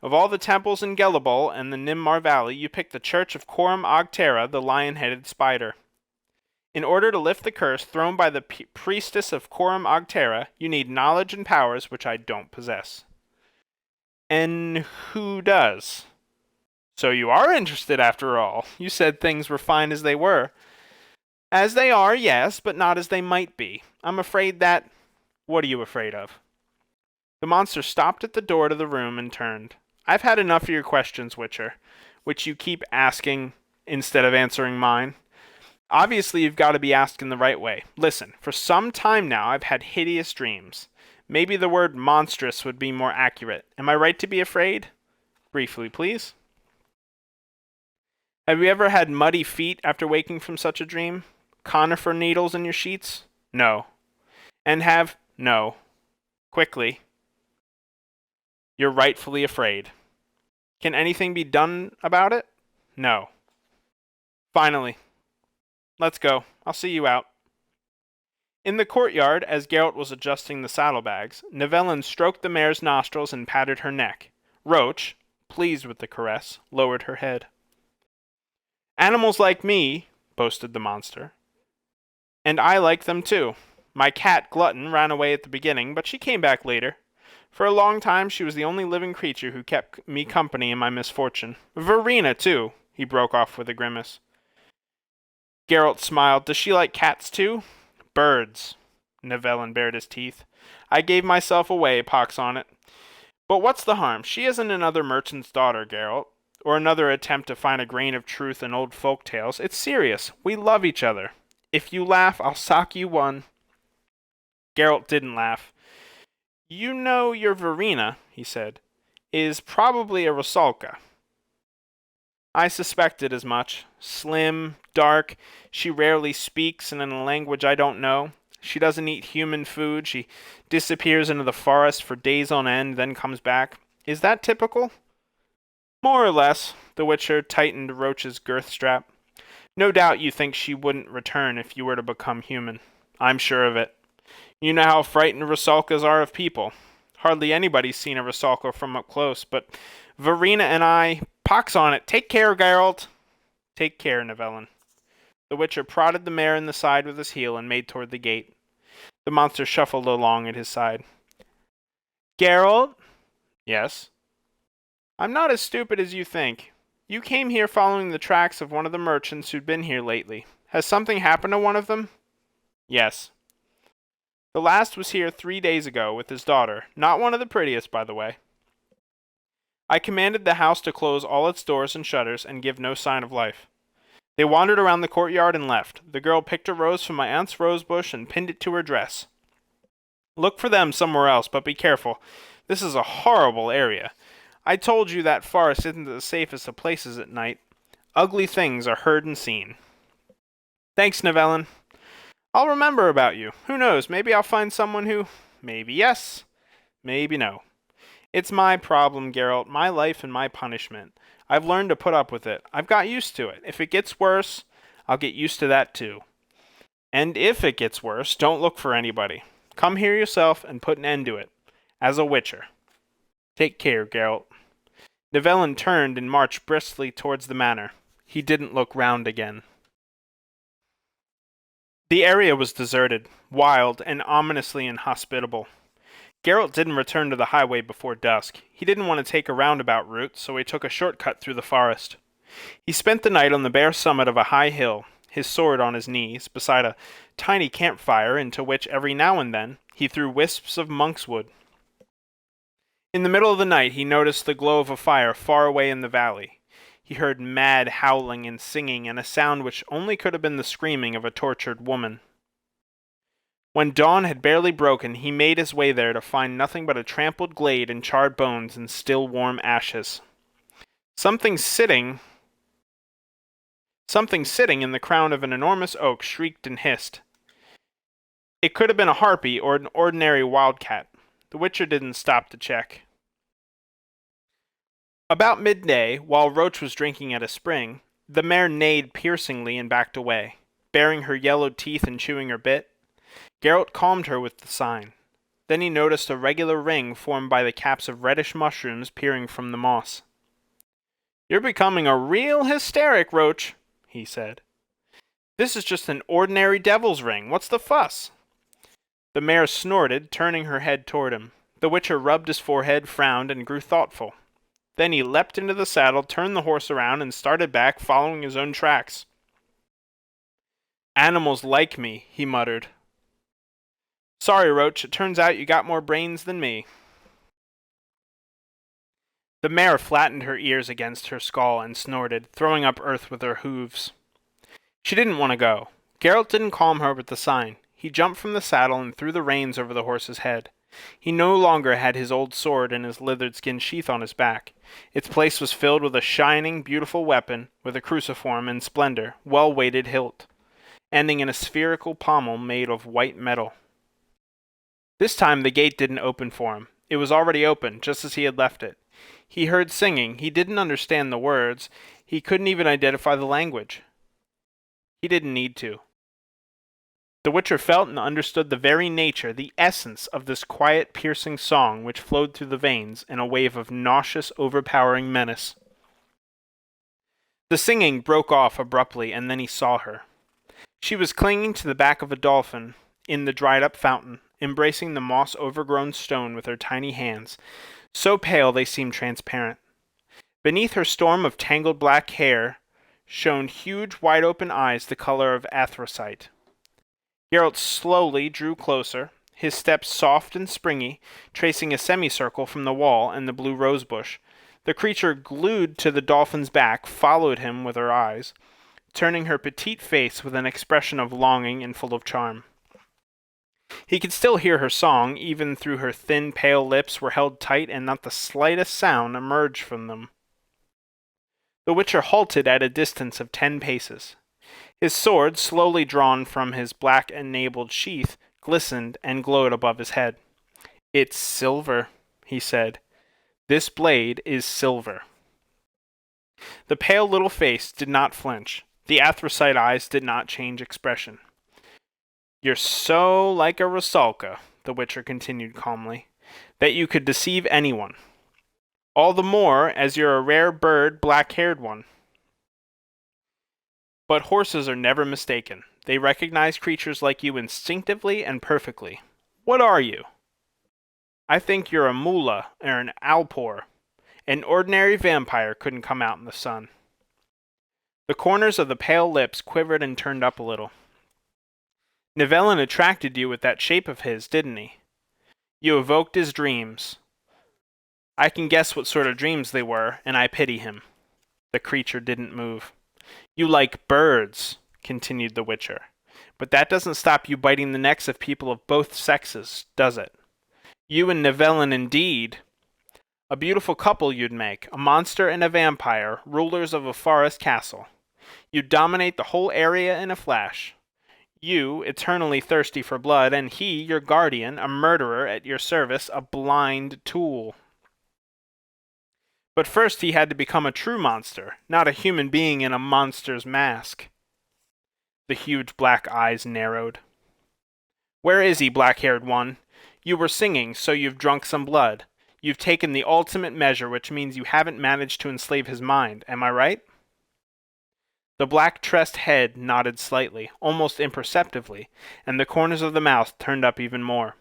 Of all the temples in Gelibol and the Nimmar Valley, you picked the Church of Coram Ogterra, the lion-headed spider. In order to lift the curse thrown by the priestess of Coram Ogterra, you need knowledge and powers which I don't possess. And who does? So you are interested after all. You said things were fine as they were. As they are, yes, but not as they might be. I'm afraid that... What are you afraid of? The monster stopped at the door to the room and turned. I've had enough of your questions, Witcher, which you keep asking instead of answering mine. Obviously, you've got to be asked in the right way. Listen, for some time now, I've had hideous dreams. Maybe the word monstrous would be more accurate. Am I right to be afraid? Briefly, please. Have you ever had muddy feet after waking from such a dream? Conifer needles in your sheets? No. And have... No. Quickly. You're rightfully afraid. Can anything be done about it? No. Finally. Let's go. I'll see you out. In the courtyard, as Geralt was adjusting the saddlebags, Nivellen stroked the mare's nostrils and patted her neck. Roach, pleased with the caress, lowered her head. Animals like me, boasted the monster. And I like them too. My cat, Glutton, ran away at the beginning, but she came back later. For a long time, she was the only living creature who kept me company in my misfortune. Verena, too, he broke off with a grimace. Geralt smiled. Does she like cats, too? Birds. Nivellen bared his teeth. I gave myself away, pox on it. But what's the harm? She isn't another merchant's daughter, Geralt, or another attempt to find a grain of truth in old folk tales. It's serious. We love each other. If you laugh, I'll sock you one. Geralt didn't laugh. You know your Verena, he said, is probably a Rusalka. I suspected as much. Slim, dark, she rarely speaks and in a language I don't know. She doesn't eat human food. She disappears into the forest for days on end, then comes back. Is that typical? More or less. The Witcher tightened Roach's girth strap. No doubt you think she wouldn't return if you were to become human. I'm sure of it. You know how frightened Rusalkas are of people. Hardly anybody's seen a Rusalka from up close, but Verena and I... Pox on it. Take care, Geralt. Take care, Nivellen. The Witcher prodded the mare in the side with his heel and made toward the gate. The monster shuffled along at his side. Geralt? Yes? I'm not as stupid as you think. You came here following the tracks of one of the merchants who'd been here lately. Has something happened to one of them? Yes. The last was here 3 days ago with his daughter, not one of the prettiest, by the way. I commanded the house to close all its doors and shutters and give no sign of life. They wandered around the courtyard and left. The girl picked a rose from my aunt's rose bush and pinned it to her dress. Look for them somewhere else, but be careful. This is a horrible area. I told you that forest isn't the safest of places at night. Ugly things are heard and seen. Thanks, Nevellin. I'll remember about you. Who knows, maybe I'll find someone who... Maybe yes, maybe no. It's my problem, Geralt, my life and my punishment. I've learned to put up with it. I've got used to it. If it gets worse, I'll get used to that too. And if it gets worse, don't look for anybody. Come here yourself and put an end to it. As a Witcher. Take care, Geralt. Nevellin turned and marched briskly towards the manor. He didn't look round again. The area was deserted, wild, and ominously inhospitable. Geralt didn't return to the highway before dusk. He didn't want to take a roundabout route, so he took a shortcut through the forest. He spent the night on the bare summit of a high hill, his sword on his knees, beside a tiny campfire into which every now and then he threw wisps of monkswood. In the middle of the night he noticed the glow of a fire far away in the valley. He heard mad howling and singing and a sound which only could have been the screaming of a tortured woman. When dawn had barely broken, he made his way there to find nothing but a trampled glade and charred bones and still warm ashes. Something sitting in the crown of an enormous oak shrieked and hissed. It could have been a harpy or an ordinary wildcat. The Witcher didn't stop to check. About midday, while Roach was drinking at a spring, the mare neighed piercingly and backed away, baring her yellowed teeth and chewing her bit. Geralt calmed her with the sign. Then he noticed a regular ring formed by the caps of reddish mushrooms peering from the moss. "You're becoming a real hysteric, Roach," he said. "This is just an ordinary devil's ring. What's the fuss?" The mare snorted, turning her head toward him. The Witcher rubbed his forehead, frowned, and grew thoughtful. Then he leapt into the saddle, turned the horse around, and started back, following his own tracks. "Animals like me," he muttered. "Sorry, Roach, it turns out you got more brains than me." The mare flattened her ears against her skull and snorted, throwing up earth with her hooves. She didn't want to go. Geralt didn't calm her with the sign. He jumped from the saddle and threw the reins over the horse's head. He no longer had his old sword and his leathered skin sheath on his back. Its place was filled with a shining, beautiful weapon with a cruciform and splendor, well-weighted hilt, ending in a spherical pommel made of white metal. This time the gate didn't open for him. It was already open, just as he had left it. He heard singing. He didn't understand the words. He couldn't even identify the language. He didn't need to. The Witcher felt and understood the very nature, the essence of this quiet, piercing song which flowed through the veins in a wave of nauseous, overpowering menace. The singing broke off abruptly, and then he saw her. She was clinging to the back of a dolphin in the dried-up fountain, embracing the moss-overgrown stone with her tiny hands, so pale they seemed transparent. Beneath her storm of tangled black hair shone huge, wide-open eyes the color of anthracite. Geralt slowly drew closer, his steps soft and springy, tracing a semicircle from the wall and the blue rosebush. The creature, glued to the dolphin's back, followed him with her eyes, turning her petite face with an expression of longing and full of charm. He could still hear her song, even though her thin, pale lips were held tight and not the slightest sound emerged from them. The Witcher halted at a distance of 10 paces. His sword, slowly drawn from his black-enabled sheath, glistened and glowed above his head. "It's silver," he said. "This blade is silver." The pale little face did not flinch. The anthracite eyes did not change expression. "You're so like a Rusalka," the Witcher continued calmly, "that you could deceive anyone. All the more as you're a rare bird, black-haired one. But horses are never mistaken. They recognize creatures like you instinctively and perfectly. What are you?" "I think you're a mullah or an alpor. An ordinary vampire couldn't come out in the sun. The corners of the pale lips quivered and turned up a little. Nivellen attracted you with that shape of his, didn't he? You evoked his dreams. I can guess what sort of dreams they were, and I pity him. The creature didn't move. You like birds, continued the Witcher, but that doesn't stop you biting the necks of people of both sexes, does it? You and Nivellen, indeed. A beautiful couple you'd make, a monster and a vampire, rulers of a forest castle. You'd dominate the whole area in a flash. You, eternally thirsty for blood, and he, your guardian, a murderer at your service, a blind tool. But first he had to become a true monster, not a human being in a monster's mask. The huge black eyes narrowed. Where is he, black-haired one? You were singing, so you've drunk some blood. You've taken the ultimate measure, which means you haven't managed to enslave his mind. Am I right? The black-tressed head nodded slightly, almost imperceptibly, and the corners of the mouth turned up even more.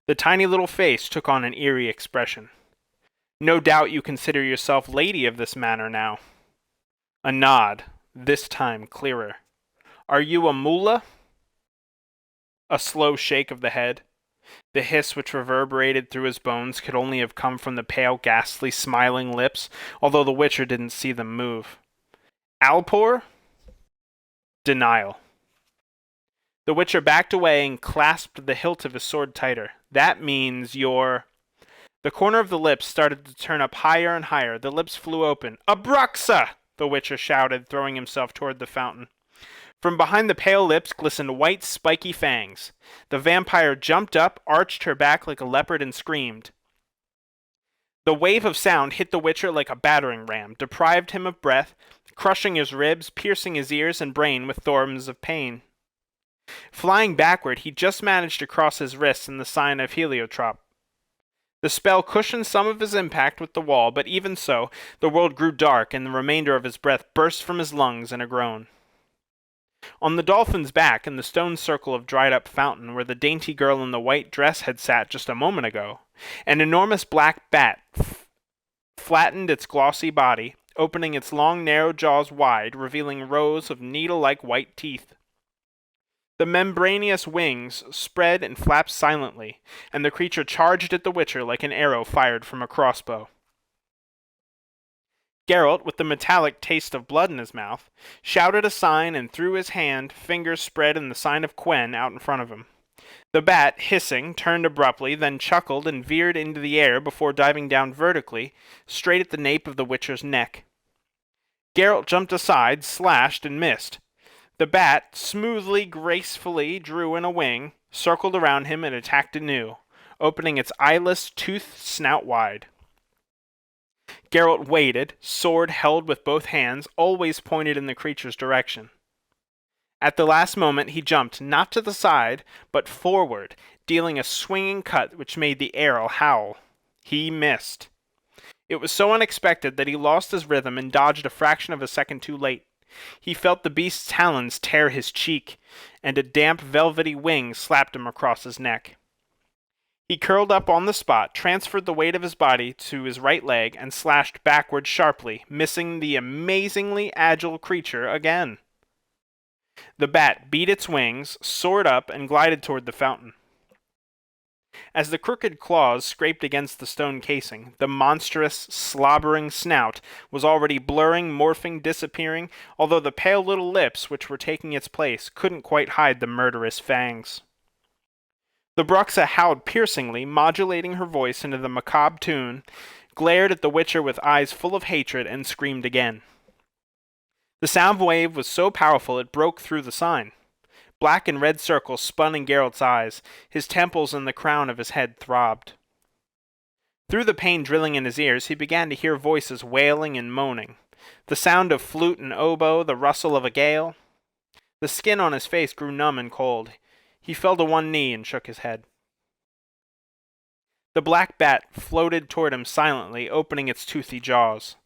The tiny little face took on an eerie expression. No doubt you consider yourself lady of this manor now. A nod, this time clearer. Are you a mullah? A slow shake of the head. The hiss which reverberated through his bones could only have come from the pale, ghastly, smiling lips, although the Witcher didn't see them move. Alpor? Denial. The Witcher backed away and clasped the hilt of his sword tighter. That means you're... The corner of the lips started to turn up higher and higher. The lips flew open. Abruxa! The Witcher shouted, throwing himself toward the fountain. From behind the pale lips glistened white, spiky fangs. The vampire jumped up, arched her back like a leopard, and screamed. The wave of sound hit the Witcher like a battering ram, deprived him of breath, crushing his ribs, piercing his ears and brain with thorns of pain. Flying backward, he just managed to cross his wrists in the sign of heliotrope. The spell cushioned some of his impact with the wall, but even so, the world grew dark and the remainder of his breath burst from his lungs in a groan. On the dolphin's back, in the stone circle of dried-up fountain where the dainty girl in the white dress had sat just a moment ago, an enormous black bat flattened its glossy body, opening its long, narrow jaws wide, revealing rows of needle-like white teeth. The membranous wings spread and flapped silently, and the creature charged at the Witcher like an arrow fired from a crossbow. Geralt, with the metallic taste of blood in his mouth, shouted a sign and threw his hand, fingers spread in the sign of Quen, out in front of him. The bat, hissing, turned abruptly, then chuckled and veered into the air before diving down vertically, straight at the nape of the Witcher's neck. Geralt jumped aside, slashed, and missed. The bat, smoothly, gracefully, drew in a wing, circled around him, and attacked anew, opening its eyeless, toothed snout wide. Geralt waited, sword held with both hands, always pointed in the creature's direction. At the last moment he jumped, not to the side, but forward, dealing a swinging cut which made the air howl. He missed. It was so unexpected that he lost his rhythm and dodged a fraction of a second too late. He felt the beast's talons tear his cheek, and a damp, velvety wing slapped him across his neck. He curled up on the spot, transferred the weight of his body to his right leg, and slashed backward sharply, missing the amazingly agile creature again. The bat beat its wings, soared up, and glided toward the fountain. As the crooked claws scraped against the stone casing, the monstrous, slobbering snout was already blurring, morphing, disappearing, although the pale little lips which were taking its place couldn't quite hide the murderous fangs. The Bruxa howled piercingly, modulating her voice into the macabre tune, glared at the Witcher with eyes full of hatred, and screamed again. The sound wave was so powerful it broke through the sign. Black and red circles spun in Geralt's eyes. His temples and the crown of his head throbbed. Through the pain drilling in his ears, he began to hear voices wailing and moaning. The sound of flute and oboe, the rustle of a gale. The skin on his face grew numb and cold. He fell to one knee and shook his head. The black bat floated toward him silently, opening its toothy jaws.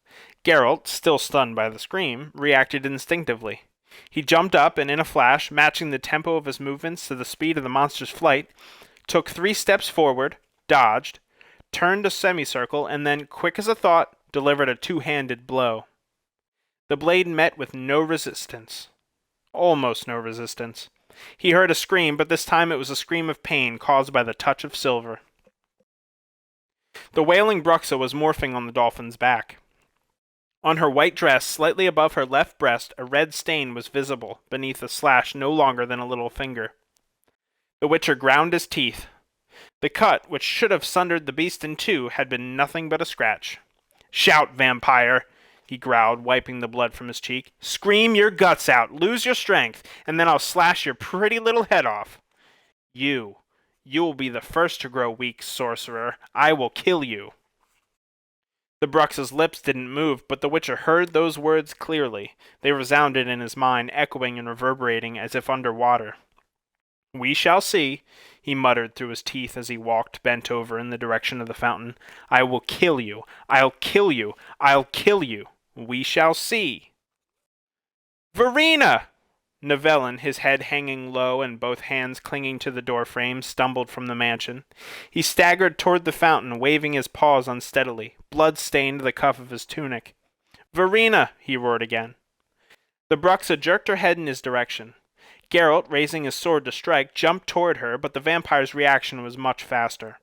Geralt, still stunned by the scream, reacted instinctively. He jumped up and in a flash, matching the tempo of his movements to the speed of the monster's flight, took 3 steps forward, dodged, turned a semicircle, and then, quick as a thought, delivered a two-handed blow. The blade met with no resistance. Almost no resistance. He heard a scream, but this time it was a scream of pain caused by the touch of silver. The wailing Bruxa was morphing on the dolphin's back. On her white dress, slightly above her left breast, a red stain was visible beneath a slash no longer than a little finger. The Witcher ground his teeth. The cut, which should have sundered the beast in two, had been nothing but a scratch. "Shout, vampire!" he growled, wiping the blood from his cheek. "Scream your guts out, lose your strength, and then I'll slash your pretty little head off. You will be the first to grow weak, sorcerer. I will kill you." The Bruxa's lips didn't move, but the Witcher heard those words clearly. They resounded in his mind, echoing and reverberating as if under water. "We shall see," he muttered through his teeth as he walked bent over in the direction of the fountain. "I will kill you. I'll kill you. I'll kill you. We shall see." "Verena!" Nivellen, his head hanging low and both hands clinging to the doorframe, stumbled from the mansion. He staggered toward the fountain, waving his paws unsteadily. Blood stained the cuff of his tunic. "Verena!" he roared again. The Bruxa jerked her head in his direction. Geralt, raising his sword to strike, jumped toward her, but the vampire's reaction was much faster.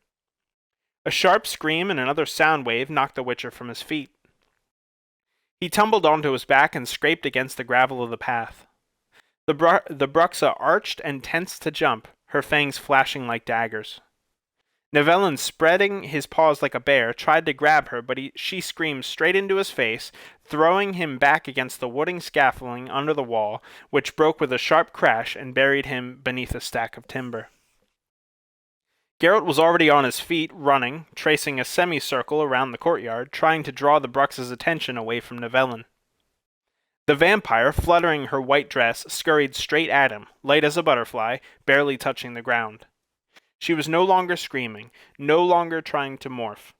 A sharp scream and another sound wave knocked the Witcher from his feet. He tumbled onto his back and scraped against the gravel of the path. The Bruxa arched and tensed to jump, her fangs flashing like daggers. Nivellen, spreading his paws like a bear, tried to grab her, but she screamed straight into his face, throwing him back against the wooden scaffolding under the wall, which broke with a sharp crash and buried him beneath a stack of timber. Geralt was already on his feet, running, tracing a semicircle around the courtyard, trying to draw the Bruxa's attention away from Nivellen. The vampire, fluttering her white dress, scurried straight at him, light as a butterfly, barely touching the ground. She was no longer screaming, no longer trying to morph.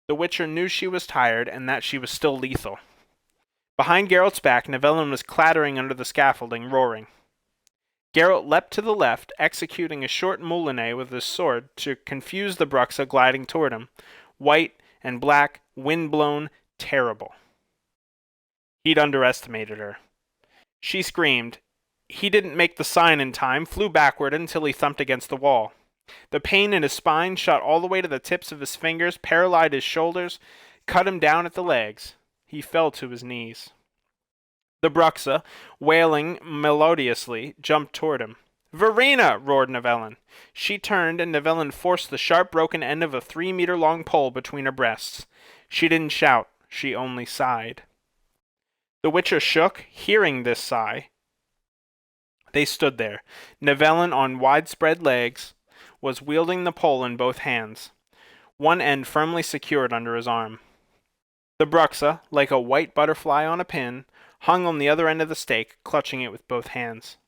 The Witcher knew she was tired and that she was still lethal. Behind Geralt's back, Nivellen was clattering under the scaffolding, roaring. Geralt leapt to the left, executing a short moulinet with his sword to confuse the Bruxa gliding toward him. White and black, wind-blown, terrible. He'd underestimated her. She screamed. He didn't make the sign in time, flew backward until he thumped against the wall. The pain in his spine shot all the way to the tips of his fingers, paralyzed his shoulders, cut him down at the legs. He fell to his knees. The Bruxa, wailing melodiously, jumped toward him. "Verena!" roared Nivellen. She turned, and Nivellen forced the sharp broken end of a 3-meter-long pole between her breasts. She didn't shout. She only sighed. The Witcher shook, hearing this sigh. They stood there. Nivellen, on widespread legs, was wielding the pole in both hands, one end firmly secured under his arm. The Bruxa, like a white butterfly on a pin, hung on the other end of the stake, clutching it with both hands.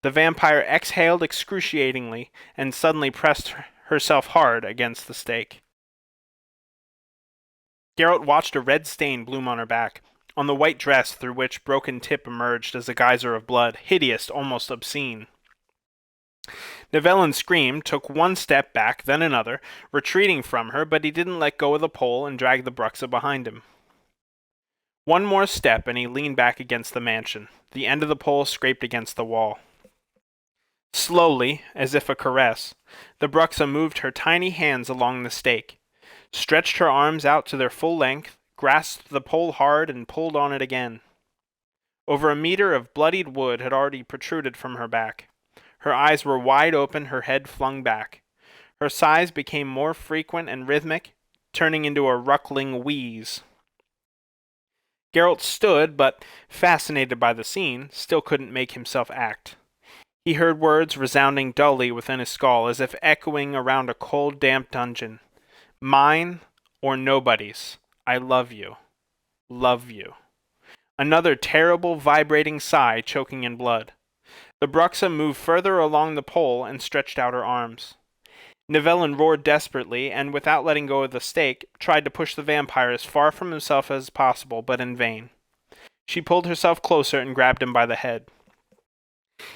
The vampire exhaled excruciatingly and suddenly pressed herself hard against the stake. Geralt watched a red stain bloom on her back, on the white dress through which broken tip emerged as a geyser of blood, hideous, almost obscene. Nivellen screamed, took one step back, then another, retreating from her, but he didn't let go of the pole and dragged the Bruxa behind him. One more step, and he leaned back against the mansion. The end of the pole scraped against the wall. Slowly, as if a caress, the Bruxa moved her tiny hands along the stake, stretched her arms out to their full length, grasped the pole hard, and pulled on it again. Over a meter of bloodied wood had already protruded from her back. Her eyes were wide open, her head flung back. Her sighs became more frequent and rhythmic, turning into a ruckling wheeze. Geralt stood, but, fascinated by the scene, still couldn't make himself act. He heard words resounding dully within his skull, as if echoing around a cold, damp dungeon. "Mine or nobody's. I love you. Love you." Another terrible, vibrating sigh, choking in blood. The Bruxa moved further along the pole and stretched out her arms. Nivellen roared desperately, and without letting go of the stake, tried to push the vampire as far from himself as possible, but in vain. She pulled herself closer and grabbed him by the head.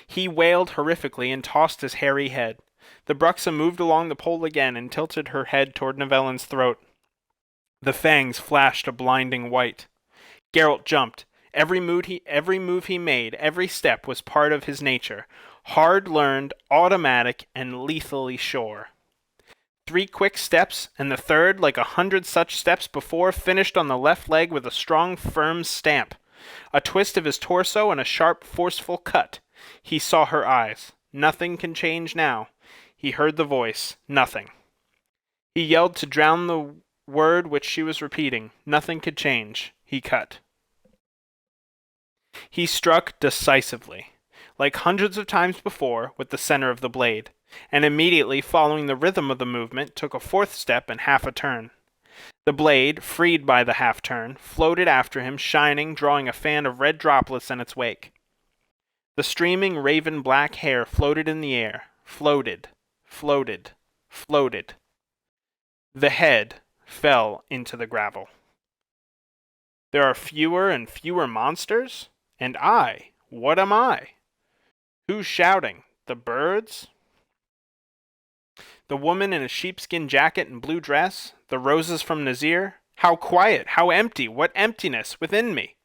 He wailed horrifically and tossed his hairy head. The Bruxa moved along the pole again and tilted her head toward Nevellin's throat. The fangs flashed a blinding white. Geralt jumped. Every move he made, every step was part of his nature, hard-learned, automatic, and lethally sure. 3 quick steps, and the third, like 100 such steps before, finished on the left leg with a strong, firm stamp. A twist of his torso and a sharp, forceful cut. He saw her eyes. Nothing can change now. He heard the voice. Nothing. He yelled to drown the word which she was repeating. Nothing could change. He cut. He struck decisively, like hundreds of times before, with the center of the blade, and immediately following the rhythm of the movement, took a 4th step and half a turn. The blade, freed by the half-turn, floated after him, shining, drawing a fan of red droplets in its wake. The streaming raven-black hair floated in the air, floated, floated, floated. The head fell into the gravel. There are fewer and fewer monsters? And what am I? Who's shouting? The birds? The woman in a sheepskin jacket and blue dress? The roses from Nazir? How quiet, how empty, what emptiness within me!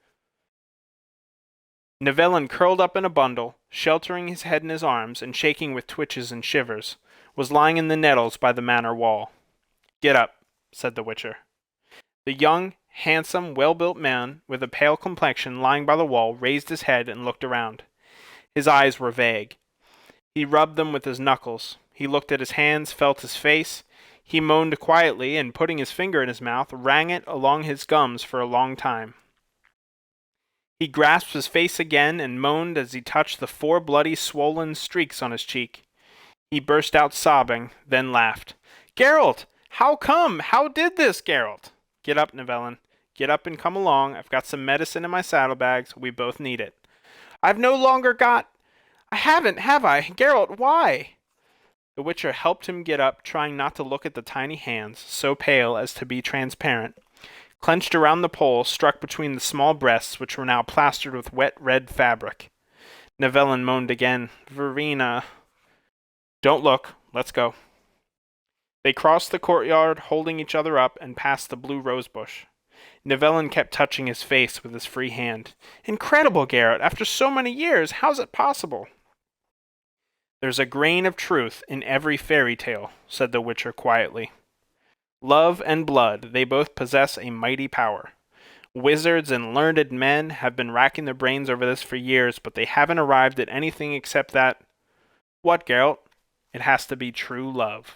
Nevellin, curled up in a bundle, sheltering his head in his arms and shaking with twitches and shivers, was lying in the nettles by the manor wall. "Get up," said the Witcher. The young, handsome, well-built man, with a pale complexion, lying by the wall, raised his head and looked around. His eyes were vague. He rubbed them with his knuckles. He looked at his hands, felt his face. He moaned quietly, and putting his finger in his mouth, rang it along his gums for a long time. He grasped his face again and moaned as he touched the 4 bloody, swollen streaks on his cheek. He burst out sobbing, then laughed. "Geralt! How come? How did this, Geralt?" "Get up, Nevellin. Get up and come along. I've got some medicine in my saddlebags. We both need it." "I've no longer got—" "I haven't, have I? Geralt, why?" The Witcher helped him get up, trying not to look at the tiny hands, so pale as to be transparent, clenched around the pole, struck between the small breasts, which were now plastered with wet red fabric. Nevellin moaned again. "Verena." "Don't look. Let's go." They crossed the courtyard, holding each other up, and passed the blue rosebush. Nevellin kept touching his face with his free hand. "Incredible, Geralt! After so many years, how's it possible?" "There's a grain of truth in every fairy tale," said the Witcher quietly. "Love and blood, they both possess a mighty power. Wizards and learned men have been racking their brains over this for years, but they haven't arrived at anything except that—" "What, Geralt?" "It has to be true love."